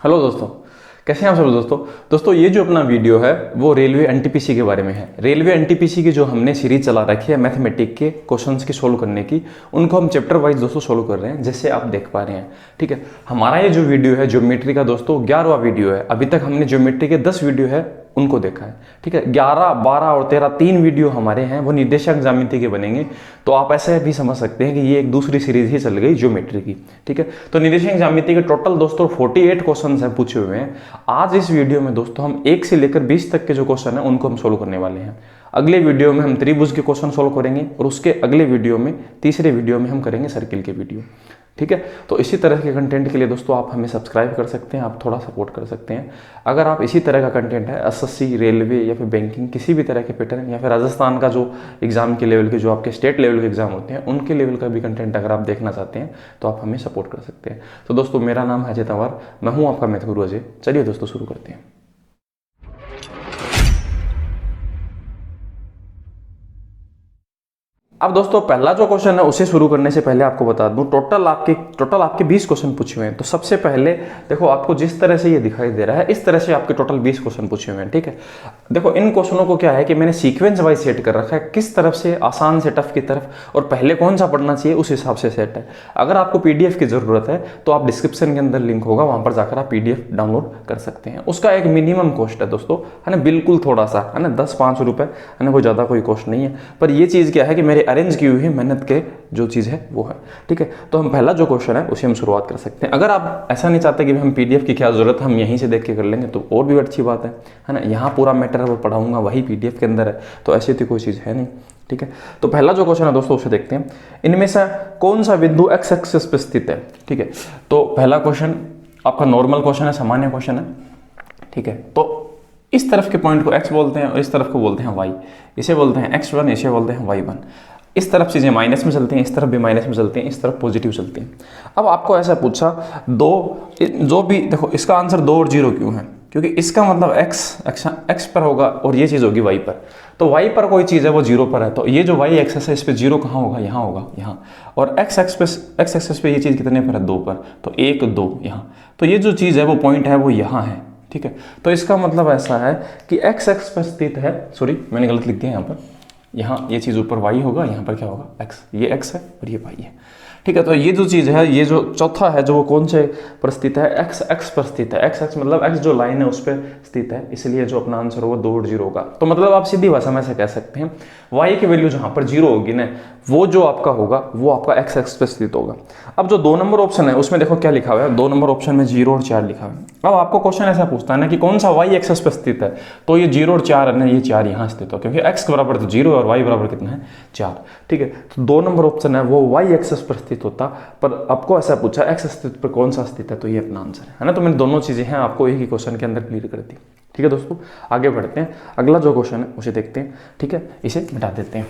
Hello दोस्तों, कैसे हैं आप सब दोस्तों। ये जो अपना वीडियो है वो रेलवे एनटीपीसी के बारे में है। रेलवे एनटीपीसी की जो हमने सीरीज चला रखी है मैथमेटिक के क्वेश्चंस की सोल्व करने की, उनको हम चैप्टर वाइज दोस्तों सोल्व कर रहे हैं, जैसे आप देख पा रहे हैं। ठीक है, हमारा ये जो वीडियो है ज्योमेट्री का दोस्तों 11वां वीडियो है। अभी तक हमने ज्योमेट्री के 10 वीडियो है उनको देखा है। ठीक है, 11, 12 और 13 तीन वीडियो हमारे हैं वो निर्देशांक ज्यामिति के बनेंगे। तो आप ऐसे भी समझ सकते हैं कि ये एक दूसरी सीरीज ही चल गई ज्योमेट्री की। ठीक है, तो निर्देशांक ज्यामिति के टोटल दोस्तों 48 क्वेश्चन हैं पूछे हुए हैं। आज इस वीडियो में दोस्तों हम 1 से लेकर 20 तक के जो क्वेश्चन है उनको हम सोल्व करने वाले हैं। अगले वीडियो में हम त्रिभुज के क्वेश्चन सोल्व करेंगे और उसके अगले वीडियो में, तीसरे वीडियो में हम करेंगे सर्किल के वीडियो। ठीक है, तो इसी तरह के कंटेंट के लिए दोस्तों आप हमें सब्सक्राइब कर सकते हैं, आप थोड़ा सपोर्ट कर सकते हैं। अगर आप इसी तरह का कंटेंट है एसएससी, रेलवे या फिर बैंकिंग, किसी भी तरह के पैटर्न या फिर राजस्थान का जो एग्जाम के लेवल के, जो आपके स्टेट लेवल के एग्जाम होते हैं उनके लेवल का भी कंटेंट अगर आप देखना चाहते हैं तो आप हमें सपोर्ट कर सकते हैं। तो दोस्तों मेरा नाम है अजय तंवर, मैं हूँ आपका मैथ गुरु अजय। चलिए दोस्तों शुरू करते हैं। अब दोस्तों पहला जो क्वेश्चन है उसे शुरू करने से पहले आपको बता दूं टोटल आपके 20 क्वेश्चन पूछे हुए हैं। तो सबसे पहले देखो, आपको जिस तरह से ये दिखाई दे रहा है इस तरह से आपके टोटल 20 क्वेश्चन पूछे हुए हैं। ठीक है, देखो इन क्वेश्चनों को क्या है कि मैंने सीक्वेंस वाइज सेट कर रखा है, किस तरफ से आसान से टफ की तरफ, और पहले कौन सा पढ़ना चाहिए उस हिसाब से सेट है। अगर आपको पीडीएफ की जरूरत है तो आप डिस्क्रिप्शन के अंदर लिंक होगा, वहां पर जाकर आप पीडीएफ डाउनलोड कर सकते हैं। उसका एक मिनिमम कॉस्ट है दोस्तों, है ना, बिल्कुल थोड़ा सा है ना, 10-5 रुपए है ना, कोई ज्यादा कोई कॉस्ट नहीं है। पर ये चीज क्या है कि मेरे अरेंज की हुई मेहनत के जो चीज़ है वो है। ठीक है, तो हम पहला जो क्वेश्चन है उसे हम शुरुआत कर सकते हैं। अगर आप ऐसा नहीं चाहते कि हम पीडीएफ की क्या जरूरत है, हम यहीं से देख के कर लेंगे तो और भी अच्छी बात है ना। यहाँ पूरा मैटर वो पढ़ाऊंगा वही पीडीएफ के अंदर है, तो ऐसी तो कोई चीज़ है नहीं। ठीक है, तो पहला जो क्वेश्चन है दोस्तों उसे देखते हैं। इनमें से कौन सा बिंदु एक्स एक्सिस पर स्थित है। ठीक है, तो पहला क्वेश्चन आपका नॉर्मल क्वेश्चन है, सामान्य क्वेश्चन है। ठीक है, तो इस तरफ के पॉइंट को एक्स बोलते हैं और इस तरफ को बोलते हैं वाई। इसे बोलते हैं x1, इसे बोलते हैं y1। इस तरफ चीज़ें माइनस में चलती हैं, इस तरफ भी माइनस में चलती हैं, इस तरफ पॉजिटिव चलती हैं। अब आपको ऐसा पूछा दो, जो भी देखो इसका आंसर 2 और 0 क्यों है, क्योंकि इसका मतलब x पर होगा और ये चीज़ होगी y पर। तो y पर कोई चीज़ है वो 0 पर है, तो ये जो y एक्सेस है इस पर 0 कहाँ होगा, यहाँ होगा, यहाँ। और x एक्सेस पे ये चीज़ कितने पर है, 2 पर, तो 1, 2 यहाँ। तो ये जो चीज़ है वो पॉइंट है वो यहाँ है। ठीक है, तो इसका मतलब ऐसा है कि x एक्स पर स्थित है, सॉरी मैंने गलत लिख दिया यहाँ पर, यहाँ ये चीज़ ऊपर y होगा, यहाँ पर क्या होगा x, ये x है और ये y है। ठीक है, तो ये जो चीज़ है, ये जो चौथा है जो वो कौन से पर स्थित है, x एक्स पर स्थित है। x एक्स मतलब x जो लाइन है उस पर स्थित है, इसलिए जो अपना आंसर होगा 2 और 0 होगा। तो मतलब आप सीधी भाषा में ऐसे कह सकते हैं y की वैल्यू जहाँ पर 0 होगी ना, वो जो आपका होगा वो आपका x एक्स पर स्थित होगा। अब जो 2 नंबर ऑप्शन है उसमें देखो क्या लिखा हुआ है, 2 नंबर ऑप्शन में 0 और 4 लिखा हुआ है। अब आपको क्वेश्चन ऐसा पूछता है ना कि कौन सा y एक्सेस पर स्थित है, तो ये 0 और 4 है ना, ये 4 यहाँ स्थित हो, क्योंकि x बराबर तो 0 और y बराबर कितना है, 4। ठीक है, तो 2 नंबर ऑप्शन है वो y एक्सेस पर स्थित होता, पर आपको ऐसा पूछा x स्थित पर कौन सा स्थित है, तो ये अपना आंसर है ना। तो मैंने दोनों चीजें हैं आपको एक ही क्वेश्चन के अंदर क्लियर कर दी। ठीक है दोस्तों, आगे बढ़ते हैं, अगला जो क्वेश्चन है उसे देखते हैं। ठीक है, इसे मिटा देते हैं।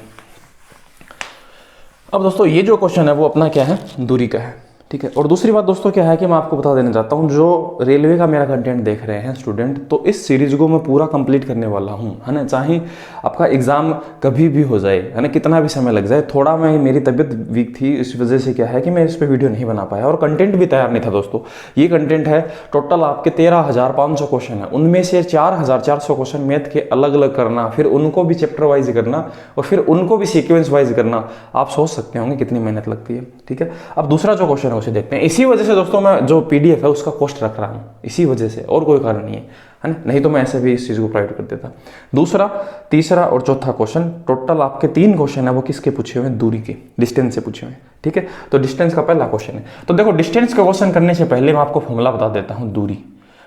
अब दोस्तों ये जो क्वेश्चन है वो अपना क्या है, दूरी का है। ठीक है, और दूसरी बात दोस्तों क्या है कि मैं आपको बता देना चाहता हूँ, जो रेलवे का मेरा कंटेंट देख रहे हैं स्टूडेंट, तो इस सीरीज को मैं पूरा कंप्लीट करने वाला हूँ, है ना। चाहे आपका एग्जाम कभी भी हो जाए, है ना, कितना भी समय लग जाए, थोड़ा मैं मेरी तबीयत वीक थी, इस वजह से क्या है कि मैं इस पर वीडियो नहीं बना पाया और कंटेंट भी तैयार नहीं था दोस्तों। ये कंटेंट है टोटल आपके 13,500 क्वेश्चन है, उनमें से 4,400 क्वेश्चन मैथ के अलग अलग करना, फिर उनको भी चैप्टर वाइज करना और फिर उनको भी सीक्वेंस वाइज करना। आप सोच सकते होंगे कितनी मेहनत लगती है। ठीक है, अब दूसरा जो क्वेश्चन है उसे देखते हैं। इसी वजह से दोस्तों मैं जो पीडीएफ है उसका कॉस्ट रख रहा हूँ, इसी वजह से, और कोई कारण नहीं है ना, नहीं तो मैं ऐसे भी इस चीज को प्रोवाइड कर देता। दूसरा, तीसरा और चौथा क्वेश्चन, टोटल आपके 3 क्वेश्चन है वो किसके पूछे हुए हैं, दूरी के, डिस्टेंस से पूछे हुए हैं। ठीक है, तो डिस्टेंस का पहला क्वेश्चन है। तो देखो डिस्टेंस का क्वेश्चन करने से पहले मैं आपको फॉर्मूला बता देता हूँ। दूरी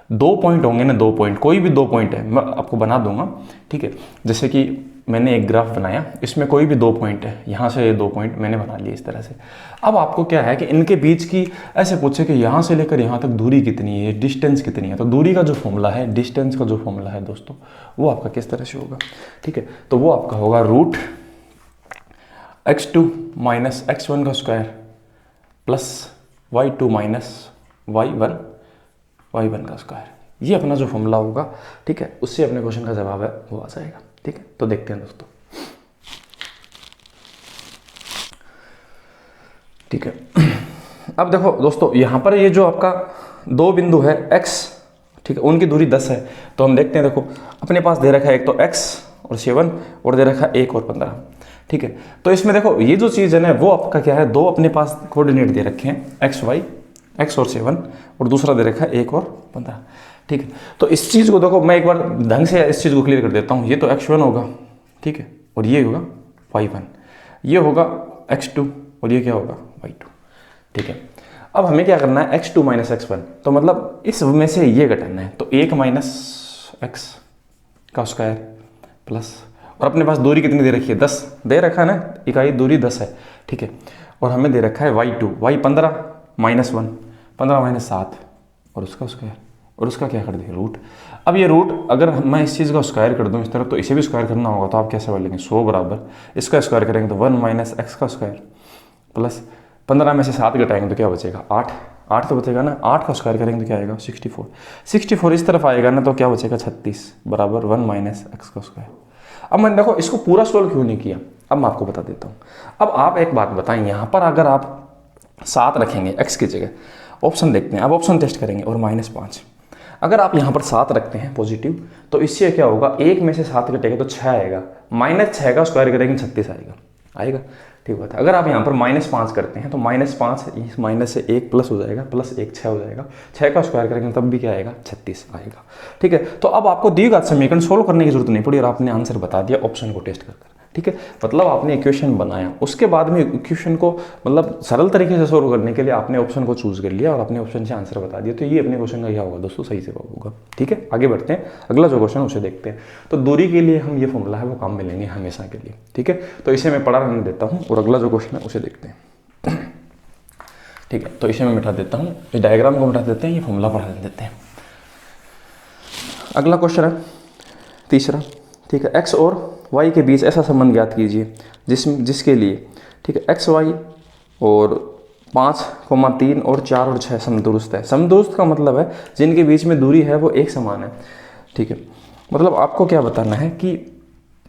2 पॉइंट होंगे ना, 2 पॉइंट, कोई भी 2 पॉइंट है मैं आपको बना दूंगा। ठीक है, जैसे कि मैंने एक ग्राफ बनाया, इसमें कोई भी 2 पॉइंट है, यहाँ से 2 पॉइंट मैंने बना लिए इस तरह से। अब आपको क्या है कि इनके बीच की ऐसे पूछे कि यहाँ से लेकर यहाँ तक दूरी कितनी है, डिस्टेंस कितनी है। तो दूरी का जो फॉर्मूला है, डिस्टेंस का जो फॉर्मूला है दोस्तों, वो आपका किस तरह से होगा। ठीक है, तो वो आपका होगा √x2 माइनस x1 का square plus y2 minus y1 का स्क्वायर। ये अपना जो फॉर्मूला होगा, ठीक है, उससे अपने क्वेश्चन का जवाब है वो आ जाएगा। ठीक है, तो देखते हैं दोस्तों। ठीक है, अब देखो दोस्तों, यहां पर ये जो आपका 2 बिंदु है x ठीक है, उनकी दूरी 10 है। तो हम देखते हैं, देखो अपने पास दे रखा है एक तो x और 7 और दे रखा है 1 और 15। ठीक है, तो इसमें देखो ये जो चीज़ है ना वो आपका क्या है, दो अपने पास कोऑर्डिनेट दे रखे हैं x y, x और 7 और दूसरा दे रखा है 1 और 15। ठीक है, तो इस चीज़ को देखो मैं एक बार ढंग से इस चीज़ को क्लियर कर देता हूँ। ये तो x1 होगा, ठीक है, और ये होगा y1, ये होगा x2 और ये क्या होगा y2। ठीक है, अब हमें क्या करना है, x2 माइनस x1, तो मतलब इस में से ये घटाना है। तो 1 माइनस x का स्क्वायर प्लस, और अपने पास दूरी कितनी दे रखी है, 10 दे रखा है ना, इकाई दूरी 10 है। ठीक है, और हमें दे रखा है y2, y 15 माइनस 1, 15 माइनस 7 और उसका स्क्वायर, और उसका क्या कर दें रूट। अब ये रूट अगर मैं इस चीज़ का स्क्वायर कर दूँ इस तरफ, तो इसे भी स्क्वायर करना होगा। तो आप कैसे बोलेंगे, 100 बराबर इसका स्क्वायर करेंगे तो 1 माइनस एक्स का स्क्वायर प्लस 15 में से 7 घटाएंगे तो क्या बचेगा 8, 8 तो बचेगा ना, 8 का स्क्वायर करेंगे तो क्या आएगा 64, 64 इस तरफ आएगा ना, तो क्या बचेगा 36 बराबर 1 माइनस एक्स का स्क्वायर। अब मैंने देखो इसको पूरा सोल्व क्यों नहीं किया, अब मैं आपको बता देता हूँ। अब आप एक बात बताएं, यहाँ पर अगर आप 7 रखेंगे x की जगह, ऑप्शन देखते हैं, अब ऑप्शन टेस्ट करेंगे, और -5 अगर आप यहाँ पर 7 रखते हैं पॉजिटिव, तो इससे क्या होगा, 1 में से 7 घटेगा तो 6 आएगा, -6 का स्क्वायर करेंगे 36 आएगा। ठीक बात है। अगर आप यहाँ पर -5 करते हैं तो -5 इस माइनस से 1 प्लस हो जाएगा, प्लस 1 6 हो जाएगा, 6 का स्क्वायर करेंगे तब भी क्या आएगा 36 आएगा। ठीक है, तो अब आपको दी गई समीकरण सोल्व करने की जरूरत नहीं पड़ी और आपने आंसर बता दिया ऑप्शन को टेस्ट कर। ठीक है, मतलब आपने इक्वेशन बनाया, उसके बाद में इक्वेशन को मतलब सरल तरीके से सोल्व करने के लिए आपने ऑप्शन को चूज कर लिया और अपने ऑप्शन से आंसर बता दिया। तो ये अपने क्वेश्चन का क्या होगा दोस्तों, सही से होगा। ठीक है, आगे बढ़ते हैं, अगला जो क्वेश्चन उसे देखते हैं। तो दूरी के लिए हम ये फॉर्मूला है वो काम में लेंगे हमेशा के लिए। ठीक है, तो इसे मैं पढ़ा रहने देता हूँ और अगला जो क्वेश्चन है उसे देखते हैं। ठीक है, तो इसे मैं मिटा देता हूँ, इस डायग्राम को मिटा देते हैं, ये फॉर्मूला पढ़ा देते हैं। अगला क्वेश्चन है तीसरा। ठीक है, एक्स और वाई के बीच ऐसा संबंध ज्ञात कीजिए जिसके लिए, ठीक है, एक्स वाई और 5, 3 और 4 और 6 समदुरुस्त है। समदुरुस्त का मतलब है जिनके बीच में दूरी है वो एक समान है। ठीक है, मतलब आपको क्या बताना है कि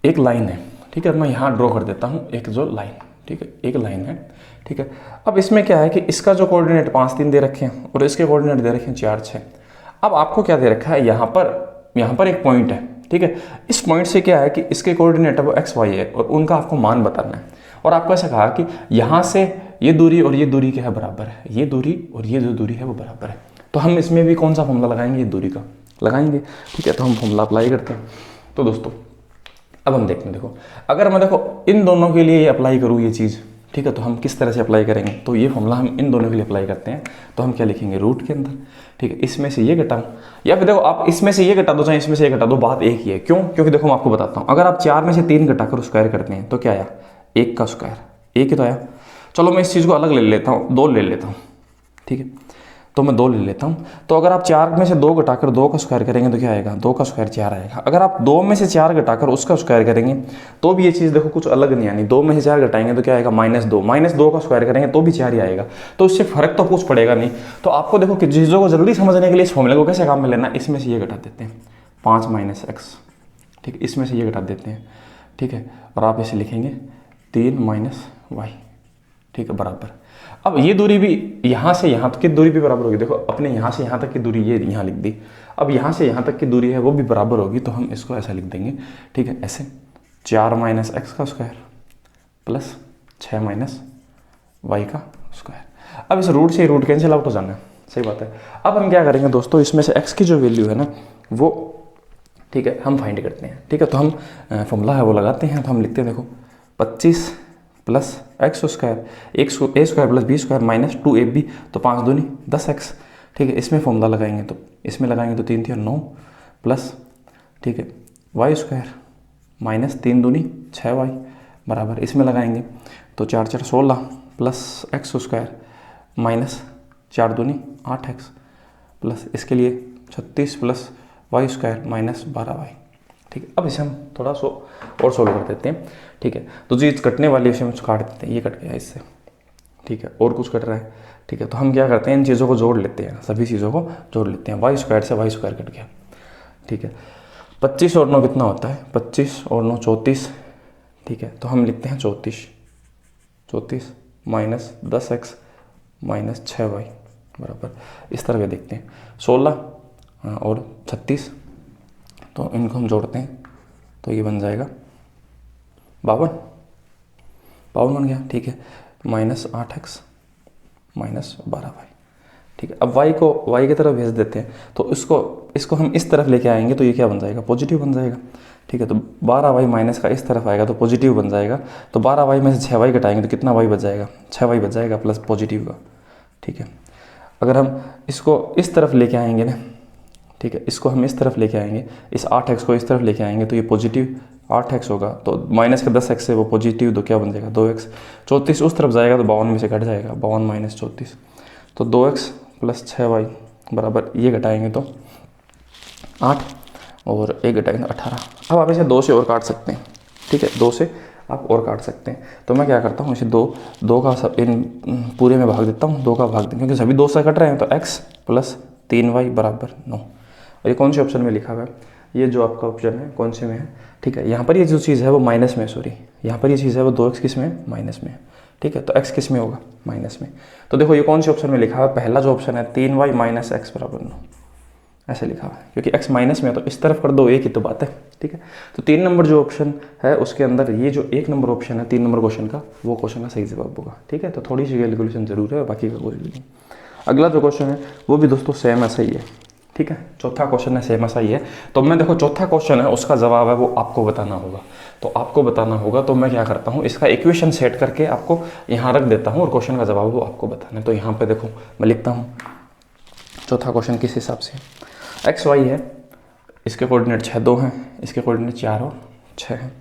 एक लाइन है। ठीक है, मैं यहाँ ड्रॉ कर देता हूँ एक जो लाइन। ठीक है, एक लाइन है। ठीक है, अब इसमें क्या है कि इसका जो कोऑर्डिनेट 5, 3 दे रखे हैं और इसके कोऑर्डिनेट दे रखे हैं 4, 6। अब आपको क्या दे रखा है, यहाँ पर एक पॉइंट है। ठीक है, इस पॉइंट से क्या है कि इसके कोऑर्डिनेट है वो एक्स वाई है और उनका आपको मान बताना है। और आपको ऐसा कहा कि यहाँ से ये दूरी और ये दूरी क्या है, बराबर है। ये दूरी और ये जो दूरी है वो बराबर है। तो हम इसमें भी कौन सा फॉर्मूला लगाएंगे, ये दूरी का लगाएंगे। ठीक है, तो हम फॉर्मूला अप्लाई करते हैं। तो दोस्तों अब हम देखते हैं, देखो अगर मैं देखो इन दोनों के लिए ये अप्लाई करूँ ये चीज़, ठीक है, तो हम किस तरह से अप्लाई करेंगे। तो ये फॉर्मूला हम इन दोनों के लिए अप्लाई करते हैं। तो हम क्या लिखेंगे, रूट के अंदर। ठीक है, इसमें से ये घटाऊं या फिर देखो आप इसमें से ये घटा दो चाहे इसमें से ये घटा दो, बात एक ही है। क्यों, क्योंकि देखो मैं आपको बताता हूँ, अगर आप 4 में से 3 घटाकर स्क्वायर करते हैं तो क्या आया, 1 का स्क्वायर, 1 ही तो आया। चलो मैं इस चीज़ को अलग ले लेता हूँ, 2 ले लेता हूँ। ठीक है, तो मैं 2 ले लेता हूँ। तो अगर आप 4 में से 2 घटाकर 2 का स्क्वायर करेंगे तो क्या आएगा, 2 का स्क्वायर 4 आएगा। अगर आप 2 में से 4 घटाकर उसका स्क्वायर करेंगे तो भी ये चीज़ देखो कुछ अलग नहीं आनी। 2 में से 4 घटाएंगे तो क्या आएगा, -2 का स्क्वायर करेंगे तो भी 4 ही आएगा। तो इससे फर्क तो कुछ पड़ेगा नहीं। तो आपको देखो कि चीज़ों को जल्दी समझने के लिए इस फॉर्मूले को कैसे काम में लेना, इसमें से ये घटा देते हैं 5 माइनस एक्स। ठीक है, इसमें से ये घटा देते हैं। ठीक है, और आप इसे लिखेंगे 3 माइनस वाई। ठीक है, बराबर। अब ये दूरी भी यहाँ से यहाँ तक की दूरी भी बराबर होगी। देखो अपने यहाँ से यहाँ तक की दूरी ये यहाँ लिख दी। अब यहाँ से यहाँ तक की दूरी है वो भी बराबर होगी। तो हम इसको ऐसा लिख देंगे। ठीक है, ऐसे 4 माइनस एक्स का स्क्वायर प्लस 6 माइनस वाई का स्क्वायर। अब इस रूट से रूट कैंसिल आउट हो जाना है, सही बात है। अब हम क्या करेंगे दोस्तों, इसमें से एक्स की जो वैल्यू है ना वो, ठीक है, हम फाइंड करते हैं। ठीक है, तो हम फॉर्मूला है वो लगाते हैं। तो हम लिखते हैं, देखो 25 plus x square, a square plus b square minus 2ab, तो 5 दूनी 10x। ठीक है, इसमें फॉर्मूला लगाएंगे तो इसमें लगाएंगे तो 3 3 9 प्लस, ठीक है, वाई स्क्वायर माइनस 3 दूनी 6y बराबर, इसमें लगाएंगे तो 4 4 16 प्लस एक्स स्क्वायर माइनस 4 दूनी 8x प्लस इसके लिए 36 plus Y square minus 12y। ठीक है, अब इसे हम थोड़ा और सोल्व कर देते हैं। ठीक है, तो चीज़ कटने वाली है उसे हम काट देते हैं, ये कट गया इससे। ठीक है, और कुछ कट रहा है। ठीक है, तो हम क्या करते हैं, इन चीज़ों को जोड़ लेते हैं, सभी चीज़ों को जोड़ लेते हैं। वाई स्क्वायर से वाई स्क्वायर कट गया। ठीक है, 25 और 9 कितना होता है, 25 और 9 34। ठीक है, तो हम लिखते हैं 34 माइनस 10x माइनस 6y बराबर, इस तरह के देखते हैं। 16 और 36, तो इनको हम जोड़ते हैं तो ये बन जाएगा 52, 52 बन गया, ठीक है। -8x -12y, ठीक है। अब y की तरफ भेज देते हैं, तो इसको हम इस तरफ लेके आएंगे तो ये क्या बन जाएगा, पॉजिटिव बन जाएगा, ठीक है। तो 12y माइनस का इस तरफ आएगा तो पॉजिटिव बन जाएगा, तो 12y में से 6y घटाएंगे तो कितना y बच जाएगा, 6y बच जाएगा प्लस पॉजिटिव का, ठीक है। अगर हम इसको इस तरफ लेके आएंगे ना, ठीक है, इसको हम इस तरफ लेके आएंगे, इस 8x को इस तरफ लेके आएंगे तो ये पॉजिटिव 8x होगा, तो माइनस का 10x से वो पॉजिटिव, तो क्या बन जाएगा 2x। 34 उस तरफ जाएगा तो 52 में से घट जाएगा, 52 - 34, तो 2x प्लस 6y बराबर, ये घटाएंगे तो 8 और 1 घटाएंगे तो 18। अब आप इसे 2 से और काट सकते हैं, ठीक है, 2 से आप और काट सकते हैं। तो मैं क्या करता हूँ, इसे 2 का सब इन पूरे में भाग देता हूँ, 2 का भाग दें, क्योंकि सभी 2 से कट रहे हैं, तो x प्लस 3y बराबर 9। और ये कौन से ऑप्शन में लिखा हुआ है, ये जो आपका ऑप्शन है कौन से में है, ठीक है। यहाँ पर ये जो चीज़ है वो माइनस में, सॉरी, यहाँ पर ये चीज़ है वो 2x किस में, माइनस में, ठीक है। तो x किस में होगा, माइनस में। तो देखो ये कौन से ऑप्शन में लिखा हुआ है, पहला जो ऑप्शन है 3y - x बराबर 9, ऐसे लिखा हुआ है, क्योंकि x माइनस में है तो इस तरफ कर दो, एक ही तो बात है, ठीक है। तो 3 नंबर जो ऑप्शन है उसके अंदर ये जो 1 नंबर ऑप्शन है 3 नंबर क्वेश्चन का, वो क्वेश्चन का सही जवाब होगा, ठीक है। तो थोड़ी सी कैलकुलेशन जरूर है, बाकी का कोई नहीं। अगला जो क्वेश्चन है वो भी दोस्तों सेम ऐसा ही है, ठीक है। चौथा क्वेश्चन है सेम ऐसा ही है। तो मैं देखो चौथा क्वेश्चन है उसका जवाब है वो आपको बताना होगा, तो आपको बताना होगा, तो मैं क्या करता हूँ, इसका इक्वेशन सेट करके आपको यहाँ रख देता हूँ और क्वेश्चन का जवाब वो आपको बताना है। तो यहाँ पे देखो मैं लिखता हूँ चौथा क्वेश्चन किस हिसाब से, एक्स वाई है, इसके कोऑर्डिनेट 6 2 हैं, इसके कोऑर्डिनेट 4 और 6 हैं।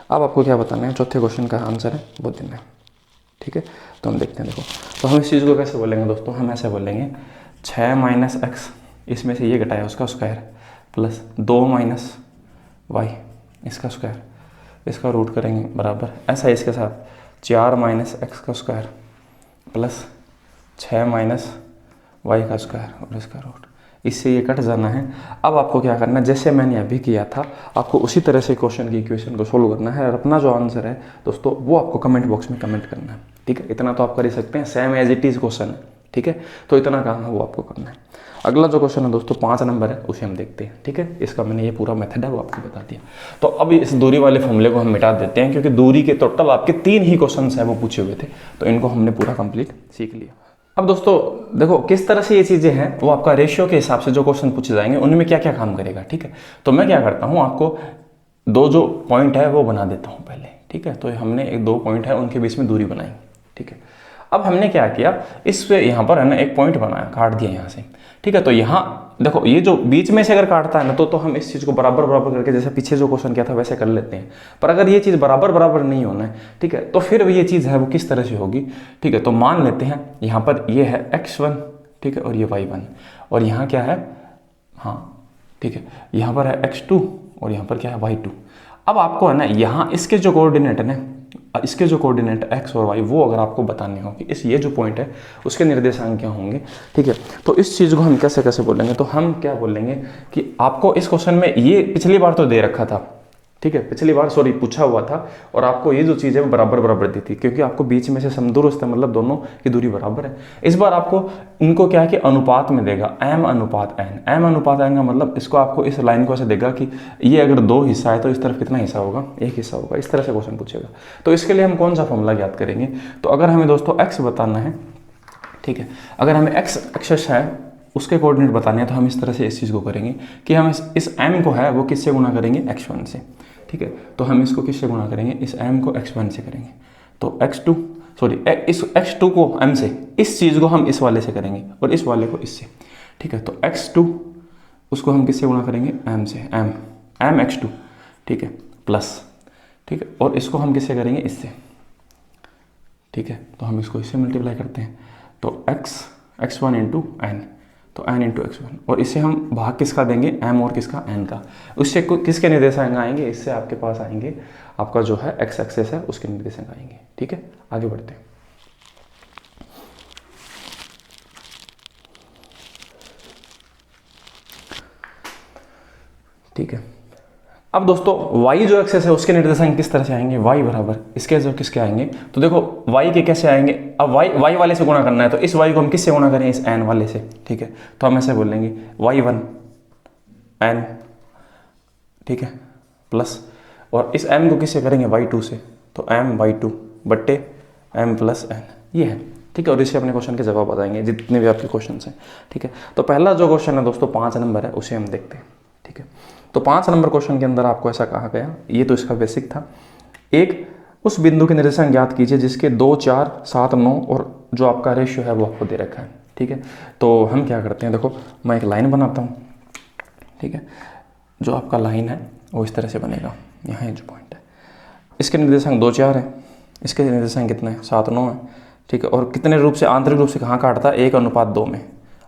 अब आपको क्या बताना है, चौथे क्वेश्चन का आंसर है वो देना है, ठीक है। तो हम देखते हैं, देखो तो हम इस चीज़ को कैसे बोलेंगे दोस्तों, हम ऐसे बोलेंगे 6 - x, इसमें से ये घटाया उसका स्क्वायर, प्लस 2 - y इसका स्क्वायर, इसका रूट करेंगे बराबर, ऐसा इसके साथ 4 - x का स्क्वायर प्लस 6 - y का स्क्वायर और इसका रूट, इससे ये कट जाना है। अब आपको क्या करना है, जैसे मैंने अभी किया था आपको उसी तरह से क्वेश्चन की इक्वेशन को सोल्व करना है, और अपना जो आंसर है दोस्तों वो आपको कमेंट बॉक्स में कमेंट करना है, ठीक है। इतना तो आप कर ही सकते हैं, same as it is question है, ठीक है। तो इतना काम है वो आपको करना है। अगला जो क्वेश्चन है दोस्तों 5 नंबर है, उसे हम देखते हैं, ठीक है। इसका मैंने ये पूरा मेथड है वो आपको बता दिया। तो अब इस दूरी वाले फॉर्मूले को हम मिटा देते हैं, क्योंकि दूरी के टोटल आपके 3 ही क्वेश्चन है वो पूछे हुए थे, तो इनको हमने पूरा कंप्लीट सीख लिया। अब दोस्तों देखो किस तरह से ये चीज़ें हैं, वो आपका रेशियो के हिसाब से जो क्वेश्चन पूछे जाएंगे उनमें क्या क्या काम करेगा, ठीक है। तो मैं क्या करता हूँ, आपको 2 जो पॉइंट है वो बना देता हूँ पहले, ठीक है। तो हमने 2 पॉइंट है उनके बीच में दूरी बनाई, ठीक है। अब हमने क्या किया, इस पे यहाँ पर है ना एक पॉइंट बनाया, काट दिया यहाँ से, ठीक है। तो यहाँ देखो ये जो बीच में से अगर काटता है ना तो हम इस चीज़ को बराबर बराबर करके जैसे पीछे जो क्वेश्चन किया था वैसे कर लेते हैं। पर अगर ये चीज़ बराबर बराबर नहीं होना है, ठीक है, तो फिर ये चीज़ है वो किस तरह से होगी, ठीक है। तो मान लेते हैं यहाँ पर ये है x1, ठीक है, और ये y1, और यहाँ क्या है, हाँ ठीक है, यहाँ पर है x2 और यहाँ पर क्या है y2। अब आपको है ना यहाँ इसके जो कोऑर्डिनेट है ना, इसके जो कोऑर्डिनेट x और y वो अगर आपको बताने हो कि इस ये जो पॉइंट है उसके निर्देशांक क्या होंगे, ठीक है। तो इस चीज़ को हम कैसे कैसे बोलेंगे, तो हम क्या बोलेंगे कि आपको इस क्वेश्चन में ये पिछली बार तो दे रखा था, ठीक है, पिछली बार सॉरी पूछा हुआ था, और आपको ये जो चीज़ है वो बराबर बराबर दी थी, क्योंकि आपको बीच में से समदूरस्थ है, मतलब दोनों की दूरी बराबर है। इस बार आपको इनको क्या है कि अनुपात में देगा, m अनुपात n, m अनुपात n का मतलब इसको आपको इस लाइन को ऐसे देगा कि ये अगर 2 हिस्सा है तो इस तरफ कितना हिस्सा होगा, 1 हिस्सा होगा, इस तरह से क्वेश्चन पूछेगा। तो इसके लिए हम कौन सा फॉर्मूला याद करेंगे, तो अगर हमें दोस्तों x बताना है, ठीक है, अगर हमें x एक्सिस है उसके कोऑर्डिनेट बताने हैं, तो हम इस तरह से इस चीज़ को करेंगे कि हम इस m को है वो किससे गुणा करेंगे, x1 से, ठीक है। तो हम इसको किससे गुणा करेंगे, इस m को x1 से करेंगे, तो x2 सॉरी इस x2 को m से, इस चीज़ को हम इस वाले से करेंगे और इस वाले को इससे, ठीक है। तो x2 उसको हम किससे गुणा करेंगे, m से, m x2, ठीक है, प्लस, ठीक है, और इसको हम किससे करेंगे, इससे, ठीक है। तो हम इसको इससे मल्टीप्लाई करते हैं, तो x1 इंटू n, तो n इंटू x1, और इससे हम भाग किसका देंगे, m और किसका, n का, उससे किसके निर्देशांक आएंगे, इससे आपके पास आएंगे आपका जो है x एक्सेस है उसके निर्देशांक आएंगे, ठीक है। आगे बढ़ते हैं। ठीक है, अब दोस्तों y जो एक्सेस है उसके निर्देशांक किस तरह से आएंगे, y बराबर इसके जो किसके आएंगे, तो देखो y के कैसे आएंगे, अब y वाले से गुणा करना है, तो इस y को हम किससे गुणा करें, इस n वाले से, ठीक है। तो हम ऐसे बोलेंगे y1 n, ठीक है, प्लस, और इस m को किससे करेंगे y2 से, तो m/2 बट्टे m प्लस n, ये है, ठीक है। और इससे अपने क्वेश्चन के जवाब बताएंगे जितने भी आपके क्वेश्चन हैं, ठीक है। तो पहला जो क्वेश्चन है दोस्तों 5 नंबर है, उसे हम देखते हैं, ठीक है। तो 5 नंबर क्वेश्चन के अंदर आपको ऐसा कहा गया, ये तो इसका बेसिक था। एक उस बिंदु के निर्देशांक ज्ञात कीजिए जिसके 2, 4, 7, 9 और जो आपका रेशियो है वो आपको दे रखा है, ठीक है। तो हम क्या करते हैं, देखो मैं एक लाइन बनाता हूँ, ठीक है। जो आपका लाइन है वो इस तरह से बनेगा, यहाँ जो पॉइंट है, इसके निर्देशांक 2, 4 है, इसके निर्देशांक कितने हैं, 7, 9 है, ठीक है। और कितने रूप से, आंतरिक रूप से कहाँ काटता है, 1:2 में,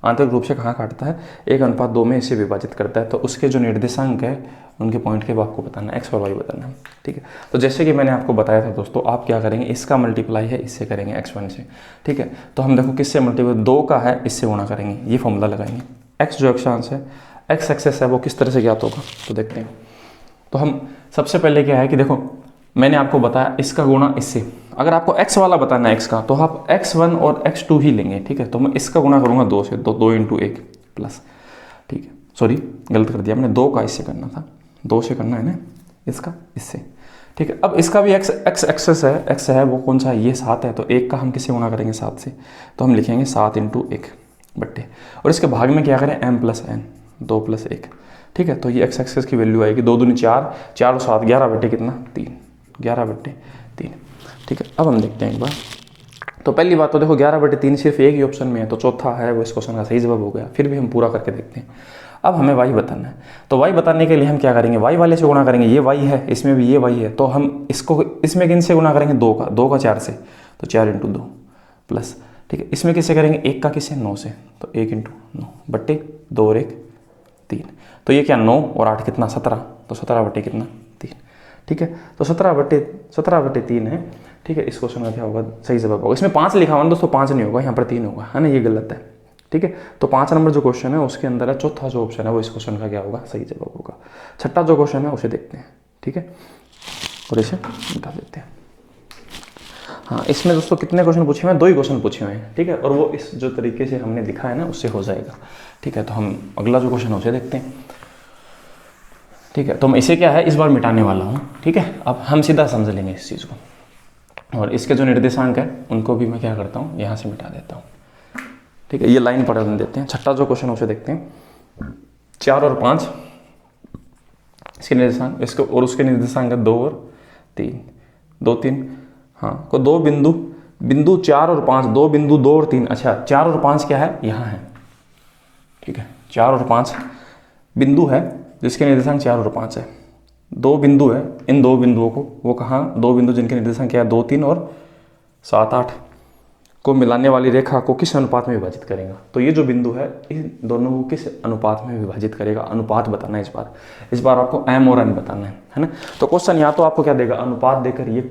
आंतरिक रूप से कहाँ काटता है, 1:2 में इसे विभाजित करता है। तो उसके जो निर्देशांक है उनके पॉइंट के आपको बताना है, एक्स और वाई बताना है, ठीक है। तो जैसे कि मैंने आपको बताया था दोस्तों, आप क्या करेंगे, इसका मल्टीप्लाई है इससे करेंगे, x1 से, ठीक है। तो हम देखो किससे मल्टीप्लाई, 2 का है इससे गुणा करेंगे, ये फॉर्मूला लगाएंगे। x जो अक्षांश है, x एक्सेस है, वो किस तरह से ज्ञात होगा, तो देखते हैं। तो हम सबसे पहले क्या है कि देखो मैंने आपको बताया इसका गुणा इससे, अगर आपको x वाला बताना है x का, तो आप x1 और x2 ही लेंगे, ठीक है। तो मैं इसका गुणा करूँगा 2 से, तो 2 × 1 प्लस, ठीक है, सॉरी गलत कर दिया मैंने, 2 का इससे करना था, 2 से करना है ना, इसका इससे, ठीक है। अब इसका भी x एक्सेस है, x है वो कौन सा है, ये 7 है, तो 1 का हम किससे गुणा करेंगे, 7 से, तो हम लिखेंगे 7 × 1 बट्टे, और इसके भाग में क्या करें, m + n, 2 + 1, ठीक है। तो ये x एक्सेस की वैल्यू आएगी 2 दूनी 4, 4 और 7 11 बट्टे कितना, 3, 11/3, ठीक है। अब हम देखते हैं एक बार। तो पहली बात तो देखो 11/3 सिर्फ एक ही ऑप्शन में है, तो चौथा है वो इस क्वेश्चन का सही जवाब हो गया। फिर भी हम पूरा करके देखते हैं। अब हमें y बताना है, तो y बताने के लिए हम क्या करेंगे, y वाले से गुणा करेंगे, ये y है, इसमें भी ये y है, तो हम इसको इसमें किन से गुणा करेंगे, 2 का 4 से, तो 4 × 2 प्लस, ठीक है। इसमें किससे करेंगे, 1 का किससे, 9 से, तो 1 × 9 बट्टे 2 और 1 3, तो ये क्या 9 और 8 कितना, 17, तो 17 बट्टे कितना, 3, ठीक है। तो 17/3 है, ठीक है। इस क्वेश्चन का क्या होगा, सही जवाब होगा। इसमें 5 लिखा हुआ है दोस्तों, 5 नहीं होगा, यहाँ पर 3 होगा, है ना, ये गलत है, ठीक है। तो 5 नंबर जो क्वेश्चन है उसके अंदर है, चौथा जो ऑप्शन है वो इस क्वेश्चन का क्या होगा, सही जवाब होगा। छठा जो क्वेश्चन है उसे देखते हैं, ठीक है, और इसे निकाल देते हैं। हाँ, इसमें दोस्तों कितने क्वेश्चन पूछे हुए हैं, 2 ही क्वेश्चन पूछे हुए हैं, ठीक है। और वो इस जो तरीके से हमने दिखा है ना उससे हो जाएगा, ठीक है। तो हम अगला जो क्वेश्चन है उसे देखते हैं, ठीक है। तो मैं इसे क्या है इस बार मिटाने वाला हूँ, ठीक है। अब हम सीधा समझ लेंगे इस चीज़ को, और इसके जो निर्देशांक है उनको भी मैं क्या करता हूँ, यहाँ से मिटा देता हूँ, ठीक है। ये लाइन पढ़ने देते हैं। छठा जो क्वेश्चन उसे देखते हैं। 4 और 5 इसके निर्देशांक, इसके और उसके निर्देशांक है 2 और 3, 2, 3, हाँ, को 2 बिंदु 4 और 5, 2 बिंदु 2 और 3, अच्छा 4 और 5 क्या है, यहाँ है, ठीक है। 4 और 5 बिंदु है जिसके निर्देशांक 4 और 5 है। 2 बिंदु है, इन 2 बिंदुओं को, वो कहाँ, 2 बिंदु जिनके निर्देशांक क्या है, 2, 3 और 7, 8 को मिलाने वाली रेखा को किस अनुपात में विभाजित करेगा। तो ये जो बिंदु है इन दोनों को किस अनुपात में विभाजित करेगा, अनुपात बताना है इस बार आपको m और n बताना है ना। तो क्वेश्चन या तो आपको क्या देगा, अनुपात देकर ये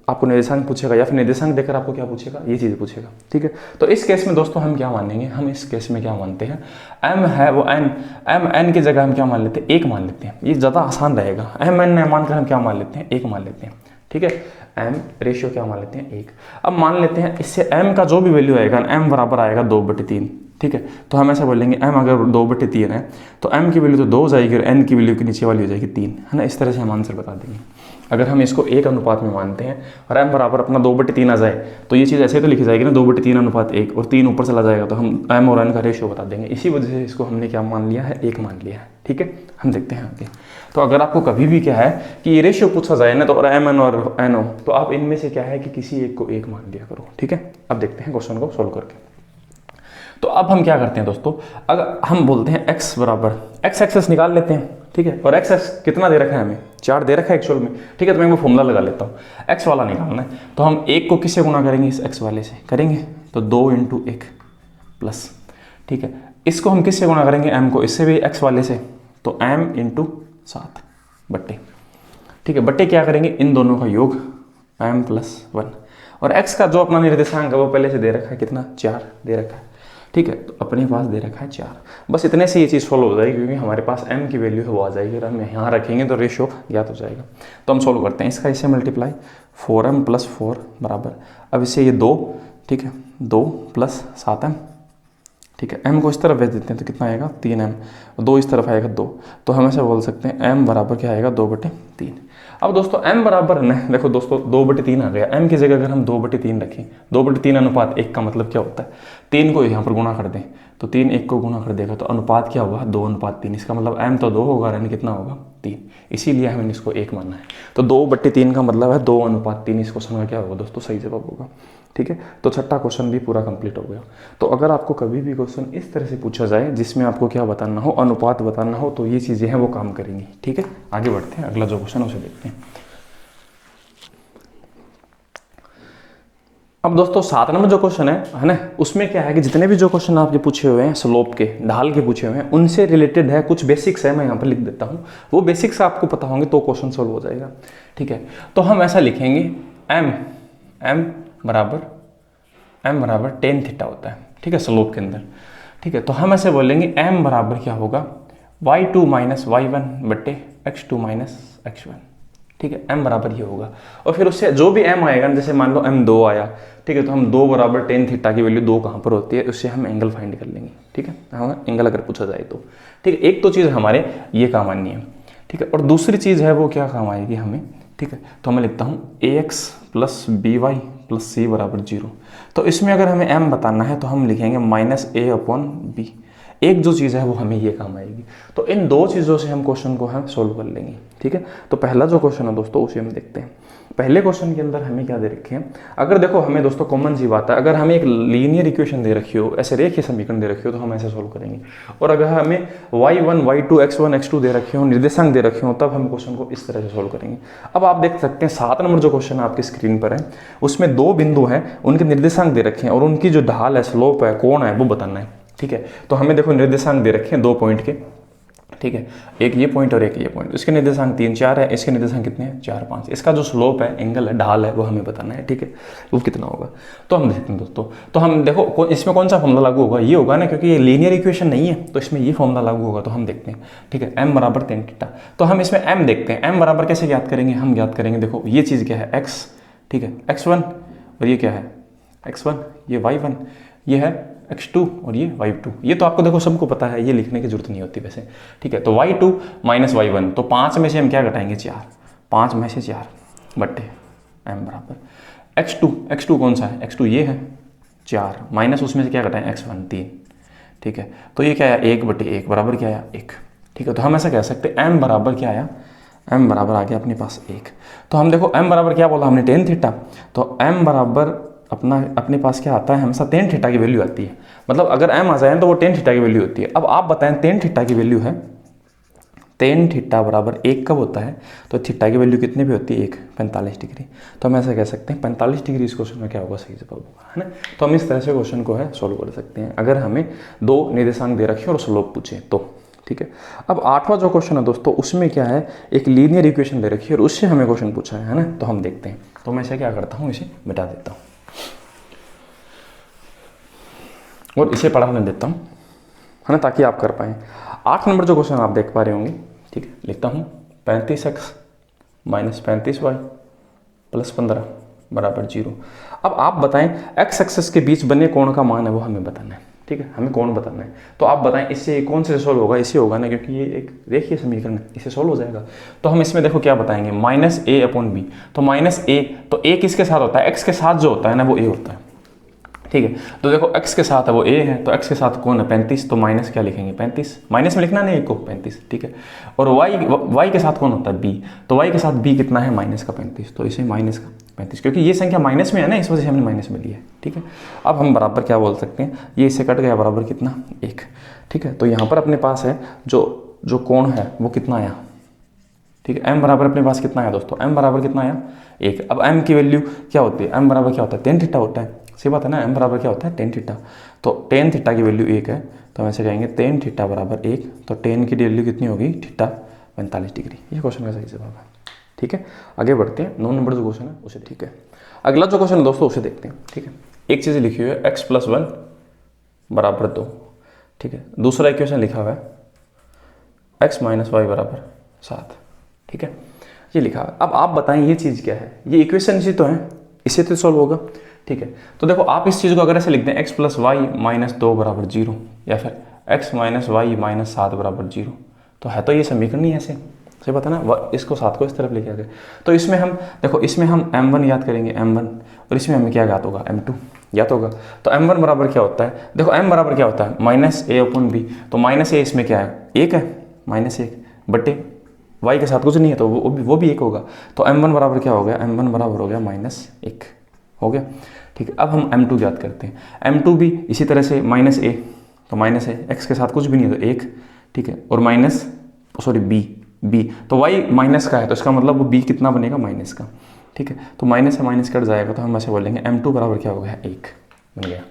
आपको निर्देशांक पूछेगा, या फिर निर्देशांक देकर आपको क्या पूछेगा, ये चीज़ पूछेगा, ठीक है। तो इस केस में दोस्तों हम क्या मानेंगे, हम इस केस में क्या मानते हैं, m है वो n की जगह हम क्या मान लेते हैं, 1 मान लेते हैं, ये ज़्यादा आसान रहेगा। m n मानकर हम क्या मान लेते हैं, 1 मान लेते हैं, ठीक है। m रेशियो क्या मान लेते हैं, 1। अब मान लेते हैं इससे m का जो भी वैल्यू आएगा, m बराबर आएगा 2/3, ठीक है। तो हम ऐसा बोलेंगे m अगर 2/3 है तो m की वैल्यू तो 2 हो जाएगी और n की वैल्यू के नीचे वाली हो जाएगी 3, है ना। इस तरह से हम आंसर बता देंगे। अगर हम इसको 1 अनुपात में मानते हैं और m बराबर अपना 2/3 आ जाए तो ये चीज़ ऐसे तो लिखी जाएगी ना, 2/3 अनुपात 1, और 3 ऊपर चला जाएगा तो हम m और n का रेशियो बता देंगे। इसी वजह से इसको हमने क्या मान लिया है, 1 मान लिया है, ठीक है। हम देखते हैं आगे। तो अगर आपको कभी भी क्या है कि ये रेशियो पूछा जाए ना, तो और m n और n हो, तो आप इनमें से क्या है कि किसी एक को 1 मान लिया करो, ठीक है। अब देखते हैं क्वेश्चन को सोल्व करके। तो अब हम क्या करते हैं दोस्तों, अगर हम बोलते हैं x बराबर, x एक्सेस निकाल लेते हैं, ठीक है। और x कितना दे रखा है हमें, 4 दे रखा है एक्चुअल में, ठीक है। तो मैं वो फॉर्मूला लगा लेता हूँ, x वाला निकालना है। तो हम 1 को किससे गुणा करेंगे, इस x वाले से करेंगे, तो 2 × 1 प्लस, ठीक है। इसको हम किससे गुणा करेंगे, m को, इससे भी x वाले से, तो m × 7 बट्टे, ठीक है। बट्टे क्या करेंगे, इन दोनों का योग m + 1, और x का जो अपना निर्देशांक है वो पहले से दे रखा है कितना, 4 दे रखा है, ठीक है। तो अपने पास दे रखा है 4। बस इतने से ये चीज़ सोल्व हो जाएगी, क्योंकि हमारे पास m की वैल्यू है वो आ जाएगी, और हम यहाँ रखेंगे तो रेशियो ज्ञात हो जाएगा। तो हम सोल्व करते हैं इसका, इससे मल्टीप्लाई 4m + 4 बराबर, अब इससे ये 2, ठीक है, 2 + 7m ठीक है। m को इस तरफ भेज देते हैं तो कितना आएगा 3m, 2 इस तरफ आएगा 2, तो हम ऐसे बोल सकते हैं m बराबर क्या आएगा 2/3। अब दोस्तों m बराबर न, देखो दोस्तों 2/3 आ गया, m की जगह अगर हम 2/3 रखें, 2/3 अनुपात 1 का मतलब क्या होता है, 3 को यहाँ पर गुणा कर दें तो 3 1 को गुणा कर देगा तो अनुपात क्या होगा 2:3, इसका मतलब m तो 2 होगा, यानी कितना होगा 3, इसीलिए हमें इसको 1 मानना है। तो 2/3 का मतलब है 2:3, इस क्वेश्चन का क्या होगा दोस्तों सही जवाब होगा। ठीक है, तो छठा क्वेश्चन भी पूरा कंप्लीट हो गया। तो अगर आपको कभी भी क्वेश्चन इस तरह से पूछा जाए जिसमें आपको क्या बताना हो, अनुपात बताना हो, तो ये चीज़ें हैं वो काम करेंगी। ठीक है, आगे बढ़ते हैं, अगला जो क्वेश्चन है उसे देखते हैं। अब दोस्तों 7 नंबर जो क्वेश्चन है ना, उसमें क्या है कि जितने भी जो क्वेश्चन आपके पूछे हुए हैं स्लोप के, ढाल के पूछे हुए हैं, उनसे रिलेटेड है, कुछ बेसिक्स है, मैं यहाँ पर लिख देता हूँ, वो बेसिक्स आपको पता होंगे तो क्वेश्चन सोल्व हो जाएगा। ठीक है, तो हम ऐसा लिखेंगे m बराबर tan थीटा होता है, ठीक है, स्लोप के अंदर। ठीक है, तो हम ऐसे बोलेंगे m बराबर क्या होगा y2 minus x2 minus x1। ठीक है, m बराबर ये होगा, और फिर उससे जो भी m आएगा, जैसे मान लो m 2 आया, ठीक है, तो हम 2 बराबर tan थीटा की वैल्यू 2 कहाँ पर होती है, उससे हम एंगल फाइंड कर लेंगे। ठीक है, हाँ, एंगल अगर पूछा जाए तो। ठीक है, एक तो चीज़ हमारे ये काम आनी है। ठीक है, और दूसरी चीज़ है वो क्या काम आएगी हमें। ठीक है, तो मैं लिखता हूँ ax plus by plus c बराबर 0। तो इसमें अगर हमें m बताना है तो हम लिखेंगे -a/b। एक जो चीज़ है वो हमें ये काम आएगी। तो इन दो चीज़ों से हम क्वेश्चन को हम सोल्व कर लेंगे। ठीक है, तो पहला जो क्वेश्चन है दोस्तों उसे हम देखते हैं। पहले क्वेश्चन के अंदर हमें क्या दे रखे हैं, अगर देखो हमें दोस्तों कॉमन सी बात है, अगर हमें एक लीनियर इक्वेशन दे रखी हो, ऐसे रेखीय समीकरण दे रखी हो, तो हम ऐसे सोल्व करेंगे। और अगर हमें y1 y2 x1 x2 दे रखे हो, निर्देशांक दे रखे हो, तब हम क्वेश्चन को इस तरह से सोल्व करेंगे। अब आप देख सकते हैं 7 नंबर जो क्वेश्चन आपकी स्क्रीन पर है, उसमें 2 बिंदु हैं, उनके निर्देशांक दे रखे हैं और उनकी जो ढाल है, स्लोप है, कोण है, वो बताना है। ठीक है, तो हमें देखो निर्देशांक दे रखे हैं 2 पॉइंट के। ठीक है, एक ये पॉइंट और एक ये पॉइंट, इसके निर्देशांक 3 4 है, इसके निर्देशांक कितने हैं 4 5। इसका जो स्लोप है, एंगल है, ढाल है, वो हमें बताना है। ठीक है, वो कितना होगा, तो हम देखते हैं दोस्तों। तो हम देखो इसमें कौन सा फॉर्मूला लागू होगा, ये होगा ना, क्योंकि ये लीनियर इक्वेशन नहीं है, तो इसमें ये फॉर्मूला लागू होगा। तो हम देखते हैं। ठीक है, m बराबर tan थीटा, तो हम इसमें m देखते हैं। m बराबर कैसे ज्ञात करेंगे, हम ज्ञात करेंगे, देखो ये चीज़ क्या है x, ठीक है, x1, और ये क्या है x1, ये y1, ये है x2 और ये y2। ये तो आपको देखो सबको पता है, ये लिखने की जरूरत नहीं होती वैसे। ठीक है, तो y2 माइनस y1, तो 5 में से हम क्या घटाएंगे 4, 5 में से 4 बट्टे m बराबर x2 कौन सा है, x2 ये है 4, माइनस उसमें से क्या घटाएं x1 3। ठीक है, तो ये क्या आया 1/1 बराबर क्या आया 1। ठीक है, तो हम ऐसा कह सकते हैं m बराबर क्या आया, m बराबर आ गया अपने पास 1। तो हम देखो m बराबर क्या बोला हमने tan थीटा, तो m बराबर अपने पास क्या आता है, हमेशा tan थीटा की वैल्यू आती है। मतलब अगर m आ जाए तो वो tan थीटा की वैल्यू होती है। अब आप बताएं tan थीटा की वैल्यू है, tan थीटा बराबर 1 कब होता है, तो थीटा की वैल्यू कितनी भी होती है 1, 45 डिग्री। तो हम ऐसा कह सकते हैं 45 डिग्री इस क्वेश्चन में क्या होगा, सही जवाब होगा, है ना। तो हम इस तरह से क्वेश्चन को है सोल्व कर सकते हैं, अगर हमें 2 निर्देशांक दे रखे और स्लोप पूछे तो। ठीक है, अब 8वां जो क्वेश्चन है दोस्तों, उसमें क्या है, एक लीनियर इक्वेशन दे रखी है और उससे हमें क्वेश्चन पूछा है ना। तो हम देखते हैं। तो मैं इसे क्या करता हूँ, इसे मिटा देता हूँ और इसे पढ़ाने देता हूँ, है ना, ताकि आप कर पाएँ। 8 नंबर जो क्वेश्चन आप देख पा रहे होंगे। ठीक है, लिखता हूँ 35x माइनस 35y प्लस 15 बराबर 0। अब आप बताएं x एक्सिस के बीच बने कोण का मान है वो हमें बताना है। ठीक है, हमें कोण बताना है। तो आप बताएं इससे कौन से सोल्व होगा, इसे होगा ना, क्योंकि ये एक रेखीय समीकरण है, इसे सोल्व हो जाएगा। तो हम इसमें देखो क्या बताएंगे, -a/b। तो -a, तो a किसके साथ होता है, x के साथ जो होता है ना वो a होता है। ठीक है, तो देखो x के साथ है वो a है, तो x के साथ कौन है 35, तो माइनस क्या लिखेंगे 35, माइनस में लिखना नहीं एक को 35। ठीक है, और y के साथ कौन होता है b, तो y के साथ b कितना है -35, तो इसे -35, क्योंकि ये संख्या माइनस में है ना, इस वजह से हमने माइनस में लिया है। ठीक है, अब हम बराबर क्या बोल सकते हैं, ये इससे कट गया बराबर कितना 1। ठीक है, तो यहाँ पर अपने पास है जो कोण है वो कितना आया। ठीक है, m बराबर अपने पास कितना आया दोस्तों, m बराबर कितना आया 1। अब m की वैल्यू क्या होती है, m बराबर क्या होता है tan थीटा होता है, सही बात है ना। m बराबर क्या होता है tan थीटा, तो tan थीटा की वैल्यू 1 है, तो हम ऐसे कहेंगे tan थीटा बराबर 1, तो tan की वैल्यू कितनी होगी थीटा 45 डिग्री। ये क्वेश्चन का सही जवाब है। ठीक है, आगे बढ़ते हैं। 9 नंबर जो क्वेश्चन है उसे, ठीक है, अगला जो क्वेश्चन है दोस्तों उसे देखते हैं। ठीक है, एक चीज़ लिखी हुई है x + 1 बराबर 2। ठीक है, दूसरा इक्वेशन लिखा हुआ है x - y बराबर 7। ठीक है, ये लिखा है। अब आप बताएं ये चीज़ क्या है, ये इक्वेशन इसी तो है, इससे तो सॉल्व होगा। ठीक है। तो देखो आप इस चीज़ को अगर ऐसे लिखते हैं x प्लस वाई माइनस 2 बराबर 0 या फिर x माइनस वाई माइनस 7 बराबर 0, तो है तो ये समीकरण ही ऐसे, सही पता ना, इसको 7 को इस तरफ लेके आ गए। तो इसमें हम देखो, इसमें हम m1 याद करेंगे m1, और इसमें हमें क्या याद होगा m2 याद होगा। तो m1 बराबर क्या होता है, देखो m बराबर क्या होता है माइनस ए अपन बी, तो माइनस ए इसमें क्या है 1 है, माइनस 1 बटे y के साथ कुछ नहीं है तो वो भी 1 होगा। तो m1 बराबर क्या हो गया, m1 बराबर हो गया -1 हो गया, ठीक है। अब हम m2 याद करते हैं, m2 भी इसी तरह से माइनस ए, तो माइनस ए x के साथ कुछ भी नहीं है तो 1, ठीक है, और माइनस b तो y माइनस का है तो इसका मतलब वो b कितना बनेगा माइनस का, ठीक है। तो माइनस से माइनस कट जाएगा तो हम ऐसे बोलेंगे m2 बराबर क्या हो गया 1 बन गया,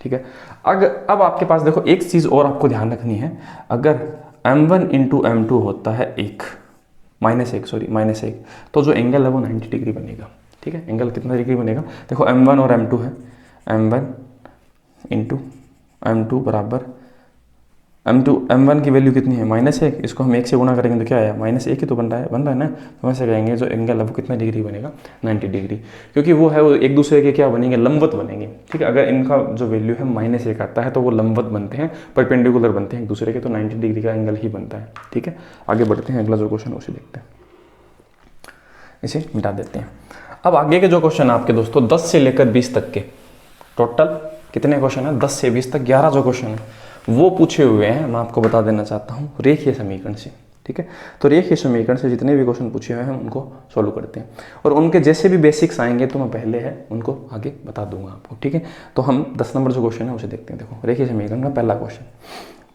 ठीक है। अब आपके पास देखो एक चीज़ और आपको ध्यान रखनी है, अगर m1 इंटू m2 होता है माइनस एक, तो जो एंगल है वो 90 डिग्री बनेगा, ठीक है। एंगल कितना डिग्री बनेगा, देखो m1 और m2 है, m1 इंटू m2 बराबर m1 की वैल्यू कितनी है -1, इसको हम 1 से गुणा करेंगे तो क्या आया -1 ही तो बन रहा है ना। तो वैसे कहेंगे जो एंगल है वो कितना डिग्री बनेगा 90 डिग्री, क्योंकि वो है वो एक दूसरे के क्या बनेंगे लंबवत बनेंगे, ठीक है। अगर इनका जो वैल्यू है -1 आता है तो वो लंबवत बनते हैं, परपेंडिकुलर बनते हैं एक दूसरे के, तो 90 डिग्री का एंगल ही बनता है, ठीक है। आगे बढ़ते हैं, अगला जो क्वेश्चन उसे देखते हैं, इसे मिटा देते हैं। अब आगे के जो क्वेश्चन है आपके दोस्तों 10 से लेकर 20 तक के, टोटल कितने क्वेश्चन है 10 से 20 तक 11 जो क्वेश्चन है वो पूछे हुए हैं। मैं आपको बता देना चाहता हूँ रेखीय समीकरण से, ठीक है। तो रेखीय समीकरण से जितने भी क्वेश्चन पूछे हुए हैं उनको सॉल्व करते हैं, और उनके जैसे भी बेसिक्स आएंगे तो मैं पहले है उनको आगे बता दूंगा आपको, ठीक है। तो हम 10 नंबर जो क्वेश्चन है उसे देखते हैं। देखो रेखीय समीकरण का पहला क्वेश्चन,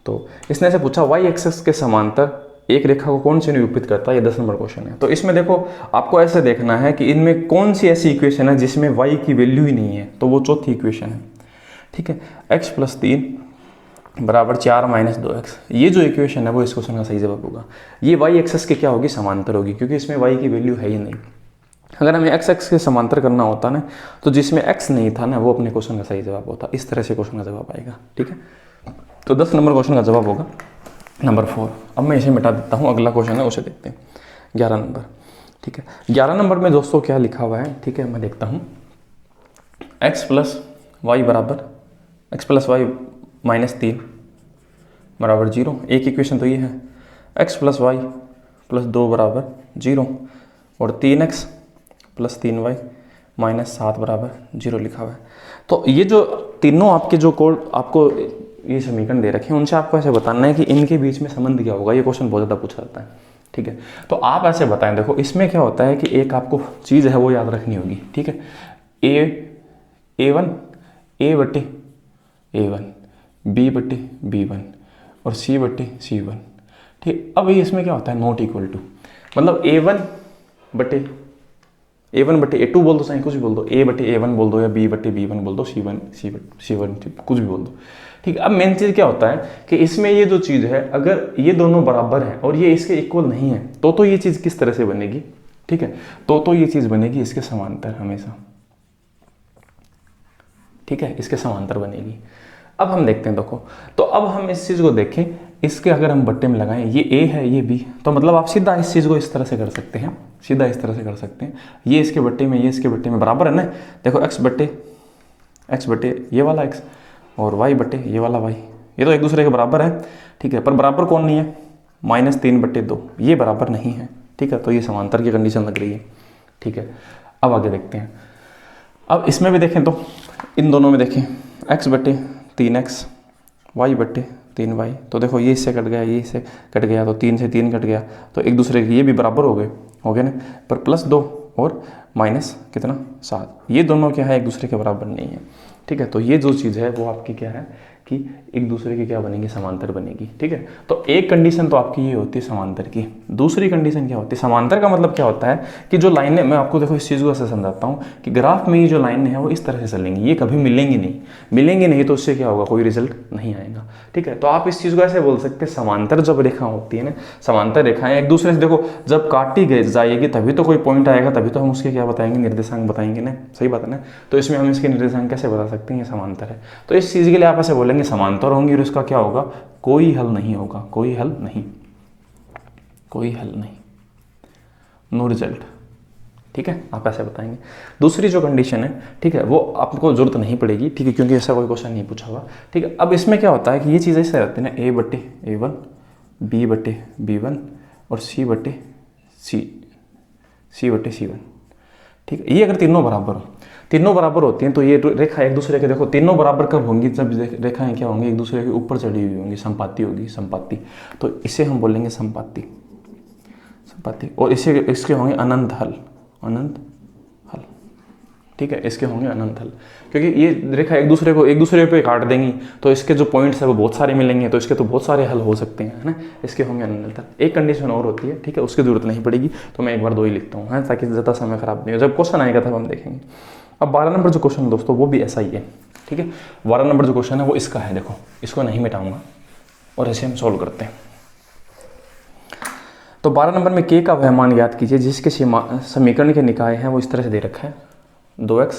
तो इसने से पूछा y एक्सिस के समांतर एक रेखा को कौन सी निरूपित करता है, ये 10 नंबर क्वेश्चन है। तो इसमें देखो आपको ऐसे देखना है कि इनमें कौन सी ऐसी इक्वेशन है जिसमें y की वैल्यू ही नहीं है, तो वो चौथी इक्वेशन है, ठीक है। x + 3 बराबर 4 - 2x, ये जो इक्वेशन है वो इस क्वेश्चन का सही जवाब होगा। ये y एक्सिस के क्या होगी समांतर होगी, क्योंकि इसमें y की वैल्यू है ही नहीं। अगर हमें x एक्सिस के समांतर करना होता ना, तो जिसमें x नहीं था ना वो अपने क्वेश्चन का सही जवाब होता। इस तरह से क्वेश्चन का जवाब आएगा, ठीक है। तो 10 नंबर क्वेश्चन का जवाब होगा नंबर 4। अब मैं इसे मिटा देता हूँ, अगला क्वेश्चन है उसे देखते हैं 11 नंबर, ठीक है। 11 नंबर में दोस्तों क्या लिखा हुआ है, ठीक है, मैं देखता हूँ। x + y बराबर x + y - 3 बराबर 0, एक इक्वेशन तो ये है। x + y + 2 बराबर 0, और 3x + 3y - 7 बराबर 0 लिखा हुआ है। तो ये जो तीनों आपके जो कोड आपको ये समीकरण दे रखे हैं उनसे आपको ऐसे बताना है कि इनके बीच में संबंध क्या होगा। ये क्वेश्चन बहुत ज़्यादा पूछा जाता है, ठीक है। तो आप ऐसे बताएं, देखो इसमें क्या होता है कि एक आपको चीज़ है वो याद रखनी होगी, ठीक है। a1 a/a1, b/b1 और c/c1, ठीक। अब ये इसमें क्या होता है नॉट इक्वल टू, मतलब a1/a2 बोल दो, चाहे कुछ भी बोल दो, a/a1 बोल दो या b/b1 बोल दो, c1 कुछ भी बोल दो, ठीक है। अब मेन चीज़ क्या होता है कि इसमें ये जो चीज़ है अगर ये दोनों बराबर हैं और ये इसके इक्वल नहीं है तो ये चीज़ किस तरह से बनेगी, ठीक है। तो ये चीज़ बनेगी इसके समांतर हमेशा, ठीक है, इसके समांतर बनेगी। अब हम देखते हैं, देखो तो अब हम इस चीज़ को देखें, इसके अगर हम बट्टे में लगाएं, ये a है ये b, तो मतलब आप सीधा इस चीज़ को इस तरह से कर सकते हैं, सीधा इस तरह से कर सकते हैं। ये इसके बट्टे में ये इसके बट्टे में बराबर है ना, देखो x बट्टे ये वाला x और y बट्टे ये वाला y, ये तो एक दूसरे के बराबर है, ठीक है। पर बराबर कौन नहीं है, -3/2 ये बराबर नहीं है, ठीक है। तो ये समांतर की कंडीशन लग रही है, ठीक है। अब आगे देखते हैं। अब इसमें भी देखें तो इन दोनों में देखें x/3x y/3y, तो देखो ये इससे कट गया ये इससे कट गया, तो 3 से 3 कट गया, तो एक दूसरे के ये भी बराबर हो गए ना। पर +2 और -7, ये दोनों क्या है एक दूसरे के बराबर नहीं है, ठीक है। तो ये जो चीज़ है वो आपकी क्या है कि एक दूसरे की क्या बनेगी समांतर बनेगी, ठीक है। तो एक कंडीशन तो आपकी ये होती है समांतर की, दूसरी कंडीशन क्या होती है समांतर का मतलब क्या होता है कि जो लाइनें, मैं आपको देखो इस चीज़ को ऐसे समझाता हूँ कि ग्राफ में ये जो लाइनें हैं वो इस तरह से चलेंगी, ये कभी मिलेंगी नहीं तो उससे क्या होगा, कोई रिजल्ट नहीं आएगा, ठीक है। तो आप इस चीज़ को ऐसे बोल सकते हैं, समांतर जब रेखा होती है ना, समांतर रेखाएं एक दूसरे से देखो जब काटी गई जाएगी तभी तो कोई पॉइंट आएगा, तभी तो हम उसके क्या बताएंगे निर्देशांक बताएंगे ना, सही बात है ना। तो इसमें हम इसके निर्देशांक कैसे बता सकते हैं, ये समांतर है। तो इस चीज़ के लिए आप ऐसे बोलेंगे समांतर होंगी और इसका क्या होगा, कोई हल नहीं होगा, कोई हल नहीं, नो रिजल्ट, ठीक है, आप ऐसे बताएंगे। दूसरी जो कंडीशन है, ठीक है, वो आपको जरूरत नहीं पड़ेगी, ठीक है, क्योंकि ऐसा कोई क्वेश्चन नहीं पूछा हुआ। ठीक है, अब इसमें क्या होता है कि ये चीज़ ऐसे रहती है ना, A/A1, B/B1 और C/C1। ठीक है, ये अगर तीनों बराबर होती हैं तो ये रेखा एक दूसरे के, देखो तीनों बराबर कब होंगी, जब रेखाएं क्या होंगी, एक दूसरे के ऊपर चढ़ी हुई होंगी, संपाती होगी, संपाती। तो इसे हम बोलेंगे संपाती। और इसके होंगे अनंत हल। ठीक है, इसके होंगे अनंत हल, क्योंकि ये रेखा एक दूसरे पे काट देंगी तो इसके जो पॉइंट्स है वो बहुत सारे मिलेंगे, तो इसके तो बहुत सारे हल हो सकते हैं, है ना। इसके होंगे अनंत हल। एक कंडीशन और होती है, ठीक है, उसकी जरूरत नहीं पड़ेगी, तो मैं एक बार 2 ही लिखता हूँ, ताकि ज़्यादा समय खराब नहीं हो, जब क्वेश्चन आएगा तब हम देखेंगे। अब 12 नंबर जो क्वेश्चन है दोस्तों, वो भी ऐसा ही है। ठीक है, 12 नंबर जो क्वेश्चन है वो इसका है, देखो इसको नहीं मिटाऊंगा और इसे हम सोल्व करते हैं। तो 12 नंबर में k का वह मान ज्ञात कीजिए जिसके समीकरण के निकाय हैं वो इस तरह से दे रखा है, 2x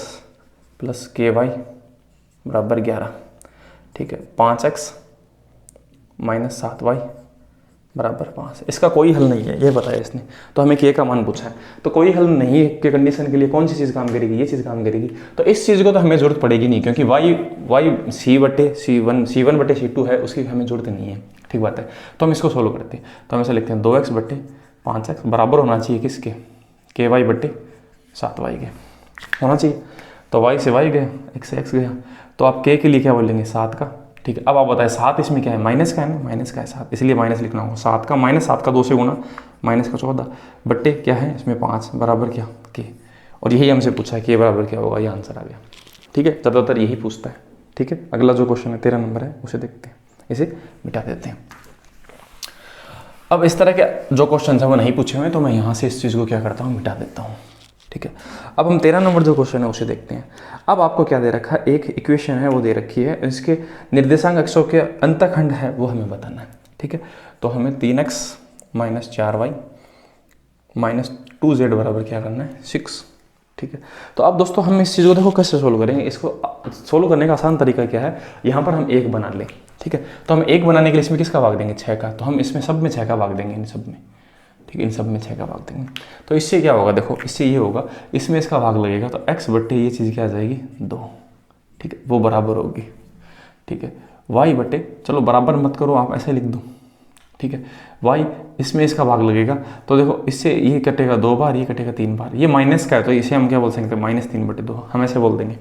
+ ky = 11। ठीक है, 5x - 7y = 5। इसका कोई हल नहीं है, ये बताया इसने, तो हमें k का मान पूछा है, तो कोई हल नहीं के कंडीशन के लिए कौन सी चीज़ काम करेगी, ये चीज़ काम करेगी। तो इस चीज़ को तो हमें जरूरत पड़ेगी नहीं, क्योंकि y C1/C2 है, उसकी हमें जरूरत नहीं है। ठीक बात है, तो हम इसको सोल्व करते हैं। तो हम ऐसे लिखते हैं 2x/5x बराबर होना चाहिए किसके, ky/7y के होना चाहिए। तो y से y गया, x से x गया, तो आप k के लिए क्या बोलेंगे, 7 का। ठीक है, अब आप बताएं 7 इसमें क्या है, माइनस का है ना, माइनस का है 7, इसलिए माइनस लिखना होगा। 7 का -7 का 2 से गुना, -14 बट्टे क्या है इसमें 5 बराबर क्या k। और यही हमसे पूछा है k बराबर क्या होगा, ये आंसर आ गया। ठीक है, ज़्यादातर यही पूछता है। ठीक है, अगला जो क्वेश्चन है 13 नंबर है, उसे देखते हैं, इसे मिटा देते हैं। अब इस तरह के जो क्वेश्चन है वो नहीं पूछे हुए, तो मैं यहाँ से इस चीज़ को क्या करता हूँ, मिटा देता हूँ। ठीक है, अब हम 13 नंबर जो क्वेश्चन है उसे देखते हैं। अब आपको क्या दे रखा है, एक इक्वेशन है वो दे रखी है, इसके निर्देशांक अक्षों के अंतखंड है वो हमें बताना है। ठीक है, तो हमें 3x - 4y - 2z बराबर क्या करना है, 6। ठीक है, तो अब दोस्तों हम इस चीज़ को देखो कैसे सोल्व करेंगे। इसको सोल्व करने का आसान तरीका क्या है, यहाँ पर हम 1 बना लें। ठीक है, तो हम 1 बनाने के लिए इसमें किसका भाग देंगे, 6 का। तो हम इसमें सब में 6 का भाग देंगे, इन सब में। ठीक है, इन सब में 6 का भाग देंगे, तो इससे क्या होगा, देखो इससे ये होगा, इसमें इसका भाग लगेगा तो x/, ये चीज़ क्या आ जाएगी, 2। ठीक है, वो बराबर होगी। ठीक है, y/, चलो बराबर मत करो, आप ऐसे लिख दो। ठीक है, y इसमें इसका भाग लगेगा, तो देखो इससे ये कटेगा 2 बार, ये कटेगा 3 बार, ये माइनस का है तो इसे हम क्या बोल सकते हैं, -3/2 हम ऐसे बोल देंगे।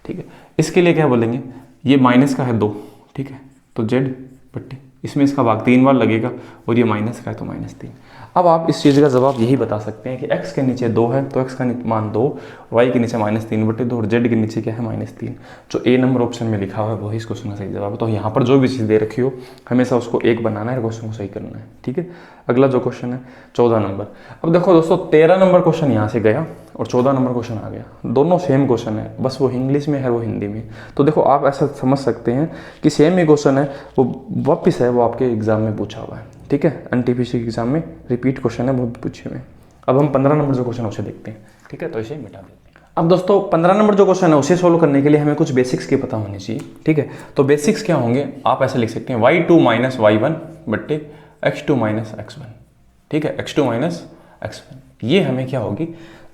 ठीक है, इसके लिए क्या बोलेंगे, ये माइनस का है 2। ठीक है, तो z/, इसमें इसका भाग 3 बार लगेगा और ये माइनस का है तो -3। अब आप इस चीज़ का जवाब यही बता सकते हैं कि x के नीचे 2 है तो x का मान 2, y के नीचे -3/2 और z के नीचे क्या है, -3। जो A नंबर ऑप्शन में लिखा हुआ है वही इस क्वेश्चन का सही जवाब है। तो यहाँ पर जो भी चीज़ दे रखी हो हमेशा उसको 1 बनाना है, क्वेश्चन को सही करना है। ठीक है, अगला जो क्वेश्चन है 14 नंबर। अब देखो दोस्तों 13 नंबर क्वेश्चन यहाँ से गया और 14 नंबर क्वेश्चन आ गया, दोनों सेम क्वेश्चन है, बस वो इंग्लिश में है वो हिंदी में। तो देखो आप ऐसा समझ सकते हैं कि सेम ही क्वेश्चन है, वो वापस है, वो आपके एग्जाम में पूछा हुआ है। ठीक है, NTPC के एग्जाम में रिपीट क्वेश्चन है, वो भी पूछे हुए। अब हम 15 नंबर जो क्वेश्चन है उसे देखते हैं। ठीक है, तो इसे मिटा देते हैं। अब दोस्तों 15 नंबर जो क्वेश्चन है उसे सोल्व करने के लिए हमें कुछ बेसिक्स की पता होनी चाहिए। ठीक है, तो बेसिक्स क्या होंगे, आप ऐसे लिख सकते हैं y2 - y1 बट्टे x2 - x1। ठीक है, x2 - x1, ये हमें क्या होगी,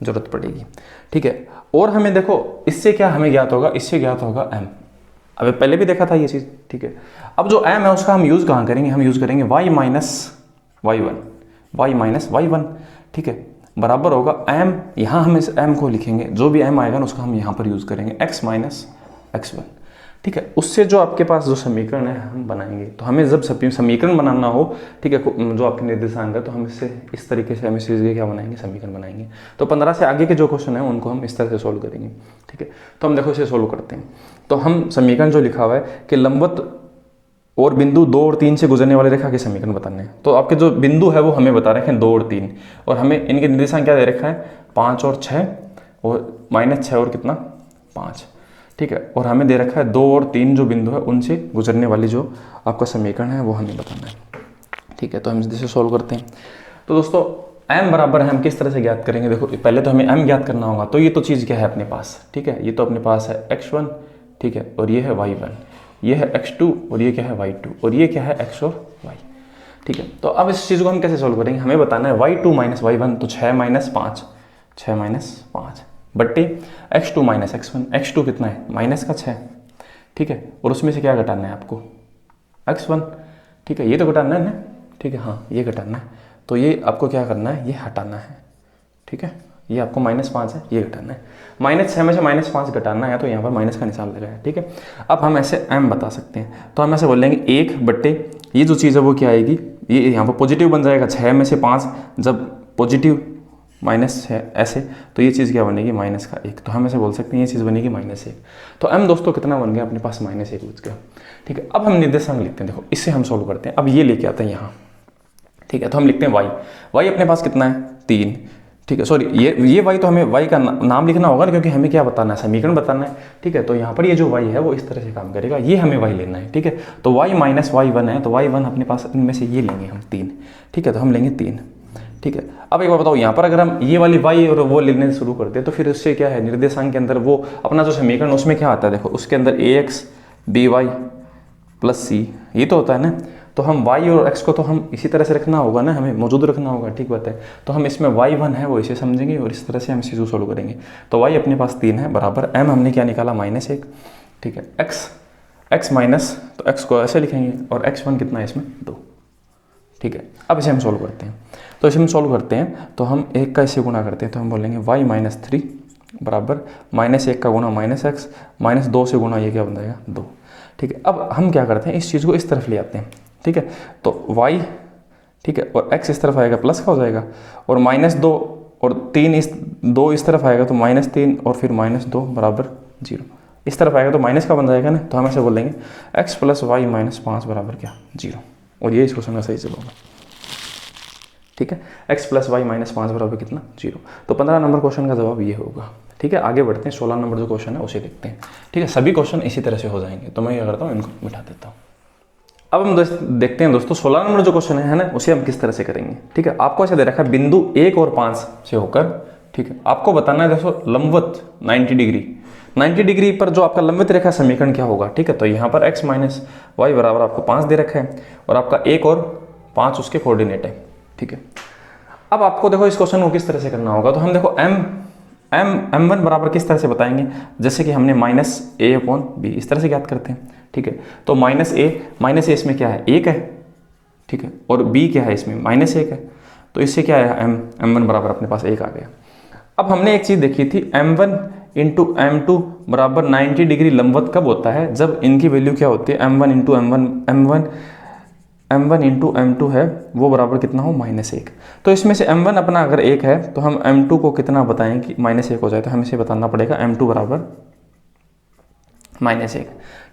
जरूरत पड़ेगी। ठीक है, और हमें देखो इससे क्या हमें ज्ञात होगा, इससे ज्ञात होगा m। अब पहले भी देखा था ये चीज़। ठीक है, अब जो m है उसका हम यूज़ कहाँ करेंगे, हम यूज़ करेंगे y - y1। ठीक है, बराबर होगा m, यहाँ हम इस m को लिखेंगे, जो भी m आएगा ना उसका हम यहाँ पर यूज़ करेंगे, x - x1। ठीक है, उससे जो आपके पास जो समीकरण है हम बनाएंगे। तो हमें जब समीकरण बनाना हो, ठीक है, जो आपके निर्देशांक है, तो हम इससे इस तरीके से हम इस चीज़ के क्या बनाएंगे, समीकरण बनाएंगे। तो 15 से आगे के जो क्वेश्चन है उनको हम इस तरह से सोल्व करेंगे। ठीक है, तो हम देखो इसे सोल्व करते हैं। तो हम समीकरण जो लिखा हुआ है कि लंबवत और बिंदु 2 और 3 से गुजरने वाले रेखा के समीकरण बताने हैं। तो आपके जो बिंदु है वो हमें बता रखे हैं 2 और 3, और हमें इनके निर्देशांक क्या दे रखा है, 5 और 6, और -6 और कितना, 5। ठीक है, और हमें दे रखा है 2 और 3 जो बिंदु है उनसे गुजरने वाली जो आपका समीकरण है वो हमें बताना है। ठीक है, तो हम इसे सोल्व करते हैं। तो दोस्तों m बराबर है, हम किस तरह से ज्ञात करेंगे, देखो पहले तो हमें m ज्ञात करना होगा। तो ये तो चीज़ क्या है अपने पास, ठीक है, ये तो अपने पास है x1, ठीक है, और ये है y1, ये है x2 और ये क्या है y2, और ये क्या है x और y। ठीक है, तो अब इस चीज़ को हम कैसे सोल्व करेंगे, हमें बताना है y2 - y1, तो 6 - 5 6 माइनस 5 बट्टे x2 माइनस x1। x2 कितना है माइनस का 6, ठीक है, और उसमें से क्या घटाना है आपको x1, ठीक है, ये तो घटाना है ना, ठीक है, हाँ ये घटाना है, तो ये आपको क्या करना है, ये हटाना है, ठीक है, ये आपको -5 है, ये घटाना है, -6 में से -5 घटाना है, तो यहाँ पर माइनस का निशान लगाया, ठीक है। अब हम ऐसे m बता सकते हैं, तो हम ऐसे बोलेंगे 1 बट्टे ये जो चीज़ है वो क्या आएगी, ये यहाँ पर पॉजिटिव बन जाएगा, 6 में से 5 जब पॉजिटिव -6 ऐसे, तो ये चीज़ क्या बनेगी -1, तो हम ऐसे बोल सकते हैं ये चीज़ बनेगी -1। तो m दोस्तों कितना बन गया अपने पास -1 बच गया, ठीक है। अब हम निर्देशांक लिखते हैं, देखो इससे हम सोल्व करते हैं, अब ये लेके आते हैं यहाँ, ठीक है, तो हम लिखते हैं y अपने पास कितना है 3, ठीक है, सॉरी ये y तो हमें y का नाम लिखना होगा ना, क्योंकि हमें क्या बताना है, समीकरण बताना है, ठीक है। तो यहाँ पर ये जो y है वो इस तरह से काम करेगा, ये हमें y लेना है, ठीक है। तो y माइनस y1 है, तो y1 अपने पास इनमें से ये लेंगे हम 3, ठीक है, तो हम लेंगे 3, ठीक है। अब एक बार बताओ, यहाँ पर अगर हम ये वाली y और वो लेने शुरू करते हैं तो फिर उससे क्या है, निर्देशांक के अंदर वो अपना जो समीकरण उसमें क्या आता है, देखो उसके अंदर ax by प्लस c ये तो होता है ना, तो हम y और x को तो हम इसी तरह से रखना होगा ना, हमें मौजूद रखना होगा, ठीक बात है। तो हम इसमें y1 है वो इसे समझेंगे और इस तरह से हम इसी को सोल्व करेंगे। तो y अपने पास 3 है बराबर m हमने क्या निकाला -1, ठीक है, x माइनस, तो x को ऐसे लिखेंगे और x1 कितना है इसमें 2, ठीक है। अब इसे हम सोल्व करते हैं, तो इसे हम सोल्व करते हैं तो हम 1 का इससे गुणा करते हैं, तो हम बोलेंगे y -3 बराबर -1 का गुणा -x -2 से गुणा ये क्या बन जाएगा 2, ठीक है। अब हम क्या करते हैं, इस चीज़ को इस तरफ ले आते हैं, ठीक है, तो y, ठीक है, और x इस तरफ आएगा प्लस का हो जाएगा, और -2 और 3 2 इस तरफ आएगा तो -3 और फिर -2 बराबर 0, इस तरफ आएगा तो माइनस का बन जाएगा ना, तो हम ऐसे बोलेंगे x + y - 5 बराबर क्या 0, और ये इस क्वेश्चन का सही जवाब है, ठीक है। x + y - 5 बराबर कितना 0, तो 15 नंबर क्वेश्चन का जवाब ये होगा, ठीक है। आगे बढ़ते हैं, 16 नंबर जो क्वेश्चन है उसे देखते हैं, ठीक है। सभी क्वेश्चन इसी तरह से हो जाएंगे, तो मैं क्या करता हूँ इनको मिटा देता हूँ। अब हम देखते हैं दोस्तों 16 नंबर जो क्वेश्चन है ना, उसे हम किस तरह से करेंगे, ठीक है। आपको ऐसे दे रखा है बिंदु 1 और 5 से होकर, ठीक है, आपको बताना है दोस्तों लंबवत 90 डिग्री पर जो आपका लंबित रेखा समीकरण क्या होगा, ठीक है। तो यहाँ पर x - y बराबर आपको 5 दे रखा है और आपका 1 और 5 उसके कोऑर्डिनेट है, ठीक है। अब आपको देखो इस क्वेश्चन को किस तरह से करना होगा, तो हम देखो m1 बराबर किस तरह से बताएंगे, जैसे कि हमने -a/b इस तरह से ज्ञात करते हैं, ठीक है। तो -a इसमें क्या है 1 है, ठीक है, और b क्या है इसमें -1 है, तो इससे क्या है m1 बराबर अपने पास 1 आ गया। अब हमने एक चीज़ देखी थी m1 × m2 बराबर 90 डिग्री लंबवत कब होता है, जब इनकी वैल्यू क्या होती है m1 × m2 है वो बराबर कितना हो -1। तो इसमें से m1 अपना अगर 1 है तो हम m2 को कितना बताएं कि -1 हो जाए, तो हमें इसे बताना पड़ेगा m2 बराबर -1,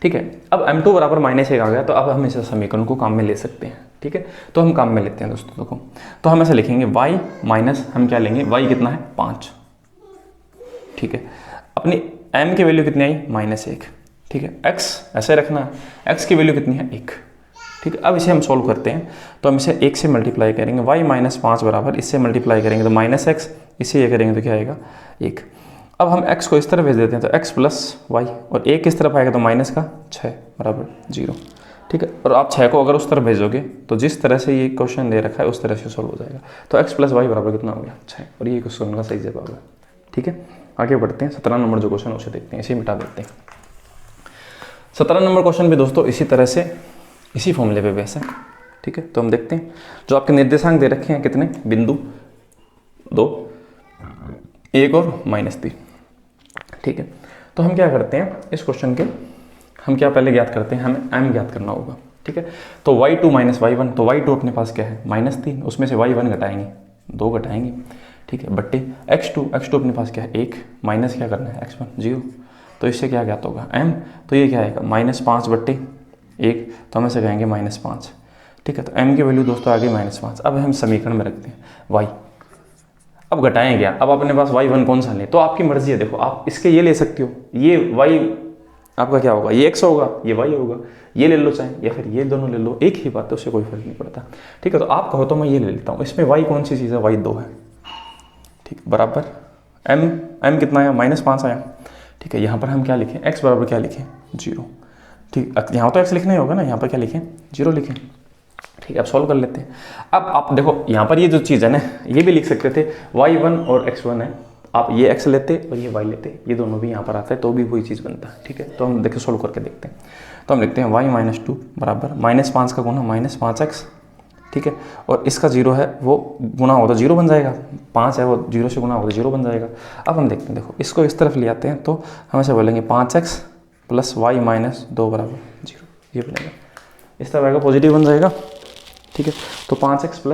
ठीक है। अब m2 बराबर -1 आ गया, तो अब हम इस समीकरण को काम में ले सकते हैं, ठीक है। तो हम काम में लेते हैं दोस्तों, देखो तो हम ऐसे लिखेंगे y माइनस हम क्या लेंगे, y कितना है 5, ठीक है, अपनी m की वैल्यू कितनी आई -1, ठीक है, x ऐसे रखना है, x की वैल्यू कितनी है 1, ठीक है। अब इसे हम सोल्व करते हैं, तो हम इसे 1 से मल्टीप्लाई करेंगे, y - 5 बराबर इससे मल्टीप्लाई करेंगे तो -x, इससे ये करेंगे तो क्या आएगा 1। अब हम x को इस तरफ भेज देते हैं, तो x + y और 1 किस तरफ आएगा तो -6 बराबर 0, ठीक है। और आप 6 को अगर उस तरफ भेजोगे तो जिस तरह से ये क्वेश्चन दे रखा है उस तरह से सोल्व हो जाएगा। तो x + y बराबर कितना हो गया 6, और ये क्वेश्चन का सही जवाब है, ठीक है। आगे बढ़ते हैं, 17 नंबर जो क्वेश्चन उसे देखते हैं, इसे मिटा देते हैं। 17 नंबर क्वेश्चन भी दोस्तों इसी तरह से इसी फॉर्मूले पे बेस है, ठीक है। तो हम देखते हैं, जो आपके निर्देशांक दे रखे हैं कितने, बिंदु 2, 1 और -3, ठीक है। तो हम क्या करते हैं इस क्वेश्चन के, हम क्या पहले ज्ञात करते हैं, हमें m ज्ञात करना होगा, ठीक है। तो y2 - y1, तो y2 अपने पास क्या है -3, उसमें से y1 घटाएंगे 2 घटाएंगे, ठीक है, बट्टे x2 अपने पास क्या है 1, माइनस क्या करना है x1 0, तो इससे क्या ज्ञात होगा m, तो ये क्या आएगा -5 बट्टे 1, तो हम ऐसे कहेंगे -5, ठीक है। तो m की वैल्यू दोस्तों आ गई -5। अब हम समीकरण में रखते हैं y, अब घटाएं क्या, अब अपने पास y1 कौन सा लें, तो आपकी मर्जी है, देखो आप इसके ये ले सकते हो, ये y आपका क्या होगा, ये x होगा, ये y होगा, ये ले लो चाहे, या फिर ये दोनों ले लो, एक ही बात है, उससे कोई फर्क नहीं पड़ता, ठीक है। तो आप कहो तो मैं ये ले लेता हूँ, इसमें y कौन सी चीज़ है, y 2 है, ठीक, बराबर m कितना आया -5 आया, ठीक है। यहाँ पर हम क्या लिखें, x बराबर क्या लिखें 0, ठीक, यहाँ तो x लिखना ही होगा ना, यहाँ पर क्या लिखें 0 लिखें, ठीक है। अब सॉल्व कर लेते हैं। अब आप देखो यहाँ पर ये जो चीज़ है ना, ये भी लिख सकते थे y1 और x1 है, आप ये x लेते और ये y लेते, ये दोनों भी यहाँ पर आता है तो भी वही चीज़ बनता है। ठीक है, तो हम देखिए सोल्व करके देखते हैं। तो हम लिखते हैं y - 2 बराबर -5 का गुना -5x। ठीक है, और इसका 0 है वो गुना होगा तो 0 बन जाएगा, 5 है वो 0 से गुना होगा तो 0 बन जाएगा। अब हम देखते हैं, देखो इसको इस तरफ ले आते हैं तो हम ऐसे बोलेंगे 5x + y - 2 बराबर 0, ये बनेगा। इस तरफ आएगा पॉजिटिव बन जाएगा। ठीक है, तो 5x +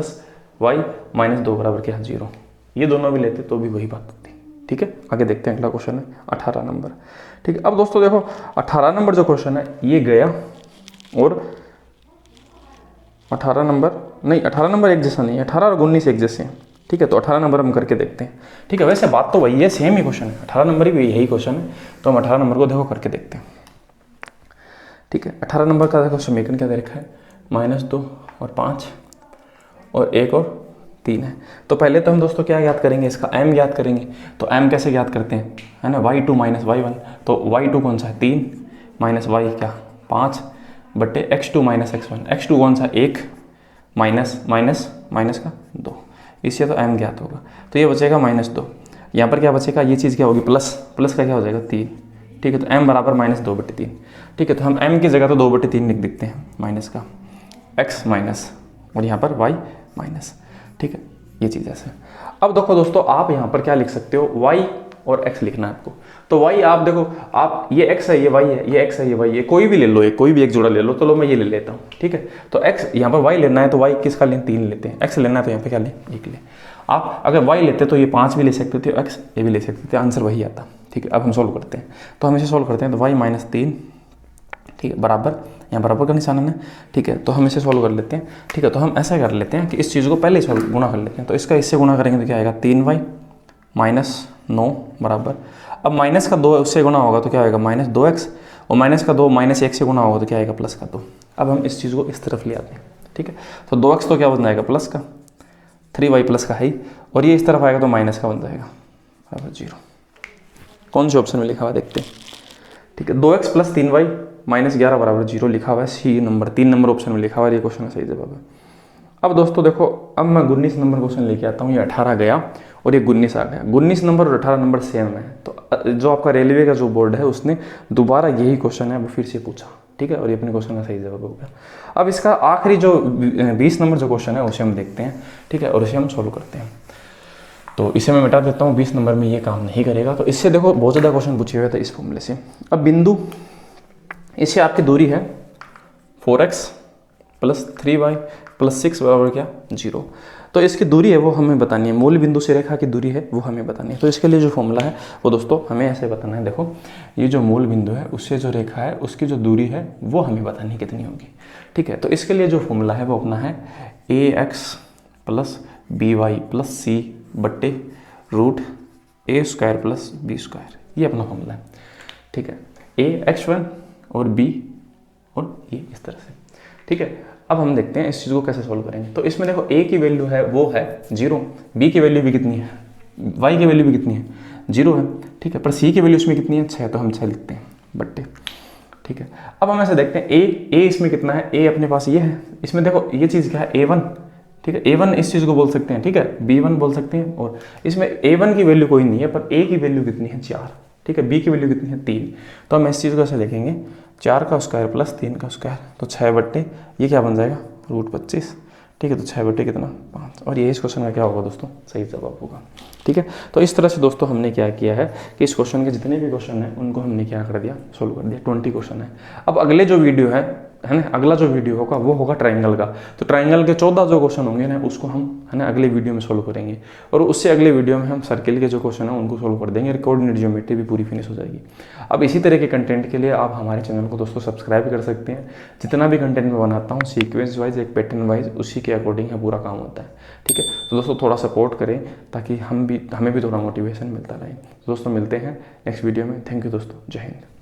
y - 2 बराबर क्या 0, ये दोनों भी लेते तो भी वही बात होती। ठीक है, आगे देखते हैं। अगला क्वेश्चन है 18 नंबर। ठीक है, अब दोस्तों देखो 18 नंबर जो क्वेश्चन है ये गया और 18 नंबर एक जैसा नहीं है, 18 और 19 एक जैसे हैं। ठीक है, तो 18 नंबर हम करके देखते हैं। ठीक है, वैसे बात तो वही है, सेम ही क्वेश्चन है, 18 नंबर भी यही क्वेश्चन है, तो हम 18 नंबर को देखो करके देखते हैं। ठीक है, 18 नंबर का देखो समीकरण क्या दे रखा है, -2 और 5 और 1 और 3 है। तो पहले तो हम दोस्तों क्या याद करेंगे, इसका m याद करेंगे। तो m कैसे याद करते हैं, है ना, y2 - y1। तो y2 कौन सा है 3 माइनस y क्या 5 बटे x2 - x1। x2 कौन सा 1 माइनस का 2, इससे तो m ज्ञात होगा। तो ये बचेगा -2, यहाँ पर क्या बचेगा, ये चीज़ क्या होगी प्लस का क्या हो जाएगा 3। ठीक है, तो m बराबर -2/3। ठीक है, तो हम m की जगह तो 2/3 लिख देते हैं, माइनस का x माइनस और यहाँ पर y माइनस। ठीक है, ये चीज़ ऐसे। अब देखो दोस्तों आप यहाँ पर क्या लिख सकते हो, y और x लिखना है आपको। तो y आप देखो, आप ये x है ये y है, ये x है ये y है, कोई भी ले लो, कोई भी एक जोड़ा ले लो। तो लो मैं ये ले लेता हूँ। ठीक है, तो x यहाँ पर y लेना है तो y किसका लें 3 लेते हैं, x लेना है तो यहाँ पे क्या लें 1 लें। आप अगर y लेते तो ये 5 भी ले सकते थे, x ये भी ले सकते थे, आंसर वही आता। ठीक है, अब हम सोल्व करते हैं। तो हम इसे सोल्व करते हैं, तो y - 3, ठीक है, बराबर, यहाँ बराबर का निशान है। ठीक है, तो हम इसे सोल्व कर लेते हैं। ठीक है, तो हम ऐसा कर लेते हैं कि इस चीज़ को पहले ही गुना कर लेते हैं। तो इसका इससे गुना करेंगे तो क्या आएगा 3y - 9 बराबर, अब माइनस का 2 उससे गुना होगा तो क्या आएगा -2x, और माइनस का 2 -1 से गुना होगा तो क्या आएगा +2। अब हम इस चीज़ को इस तरफ ले आते हैं। ठीक है, तो 2x तो क्या बन जाएगा प्लस का, 3y प्लस का है, और ये इस तरफ आएगा तो माइनस का बन जाएगा बराबर 0। कौन से ऑप्शन में लिखा हुआ देखते हैं। ठीक है, 2x + 3y - 11 बराबर 0 लिखा हुआ है, सी नंबर 3 नंबर ऑप्शन में लिखा हुआ है, ये क्वेश्चन का सही जवाब है। अब दोस्तों देखो, अब मैं 19 नंबर क्वेश्चन लेके आता हूँ। ये 18 गया और ये 19 आ गया। 19 नंबर और 18 नंबर सेम है। तो जो आपका रेलवे का जो बोर्ड है उसने दोबारा यही क्वेश्चन है वो फिर से पूछा। ठीक है, और ये अपने क्वेश्चन का सही जवाब हो गया। अब इसका आखिरी जो 20 नंबर जो क्वेश्चन है उसे हम देखते हैं। ठीक है, और उसे हम सोल्व करते हैं। तो इसे मैं मिटा देता हूँ, 20 नंबर में ये काम नहीं करेगा। तो इससे देखो बहुत ज़्यादा क्वेश्चन पूछे हुए थे इस फॉर्मूले से। अब बिंदु, इससे आपकी दूरी है 4x + 3y + 6 बराबर क्या 0। तो इसकी दूरी है वो हमें बतानी है, मूल बिंदु से रेखा की दूरी है वो हमें बतानी है। तो इसके लिए जो फॉर्मूला है वो दोस्तों हमें ऐसे बताना है। देखो, ये जो मूल बिंदु है उससे जो रेखा है उसकी जो दूरी है वो हमें बतानी है कितनी होगी। ठीक है, तो इसके लिए जो फॉर्मूला है वो अपना है ax + by + c बट्टे √a² + b², ये अपना फॉर्मूला है। ठीक है, a x1 और b और ये इस तरह से। ठीक है, अब हम देखते हैं इस चीज़ को कैसे सोल्व करेंगे। तो इसमें देखो a की वैल्यू है वो है 0, b की वैल्यू भी कितनी है, y की वैल्यू भी कितनी है 0 है। ठीक है, पर c की वैल्यू इसमें कितनी है 6, तो हम 6 लिखते हैं बट्टे। ठीक है, अब हम ऐसे देखते हैं a इसमें कितना है, a अपने पास ये है, इसमें देखो ये चीज़ क्या है a1। ठीक है, a1 इस चीज़ को बोल सकते हैं, ठीक है, b1 बोल सकते हैं, और इसमें a1 की वैल्यू कोई नहीं है, पर a की वैल्यू कितनी है 4। ठीक है, b की वैल्यू कितनी है 3। तो हम इस चीज़ को ऐसे देखेंगे 4 का स्क्वायर + 3 का स्क्वायर, तो 6 बट्टे ये क्या बन जाएगा √25। ठीक है, तो 6 बट्टे कितना 5, और ये इस क्वेश्चन का क्या होगा दोस्तों सही जवाब होगा। ठीक है, तो इस तरह से दोस्तों हमने क्या किया है कि इस क्वेश्चन के जितने भी क्वेश्चन हैं उनको हमने क्या कर दिया, सोल्व कर दिया। 20 क्वेश्चन है। अब अगले जो वीडियो है ना, अगला जो वीडियो होगा वो होगा ट्राइंगल का। तो ट्राइंगल के 14 जो क्वेश्चन होंगे ना उसको हम है ना अगले वीडियो में सोल्व करेंगे, और उससे अगले वीडियो में हम सर्किल के जो क्वेश्चन है उनको सोल्व कर देंगे। कोऑर्डिनेट ज्योमेट्री भी पूरी फिनिश हो जाएगी। अब इसी तरह के कंटेंट के लिए आप हमारे चैनल को दोस्तों सब्सक्राइब कर सकते हैं। जितना भी कंटेंट मैं बनाता हूँ सीक्वेंस वाइज, एक पैटर्न वाइज, उसी के अकॉर्डिंग है पूरा काम होता है। ठीक है, तो दोस्तों थोड़ा सपोर्ट करें ताकि हमें भी थोड़ा मोटिवेशन मिलता रहे। दोस्तों मिलते हैं नेक्स्ट वीडियो में। थैंक यू दोस्तों, जय हिंद।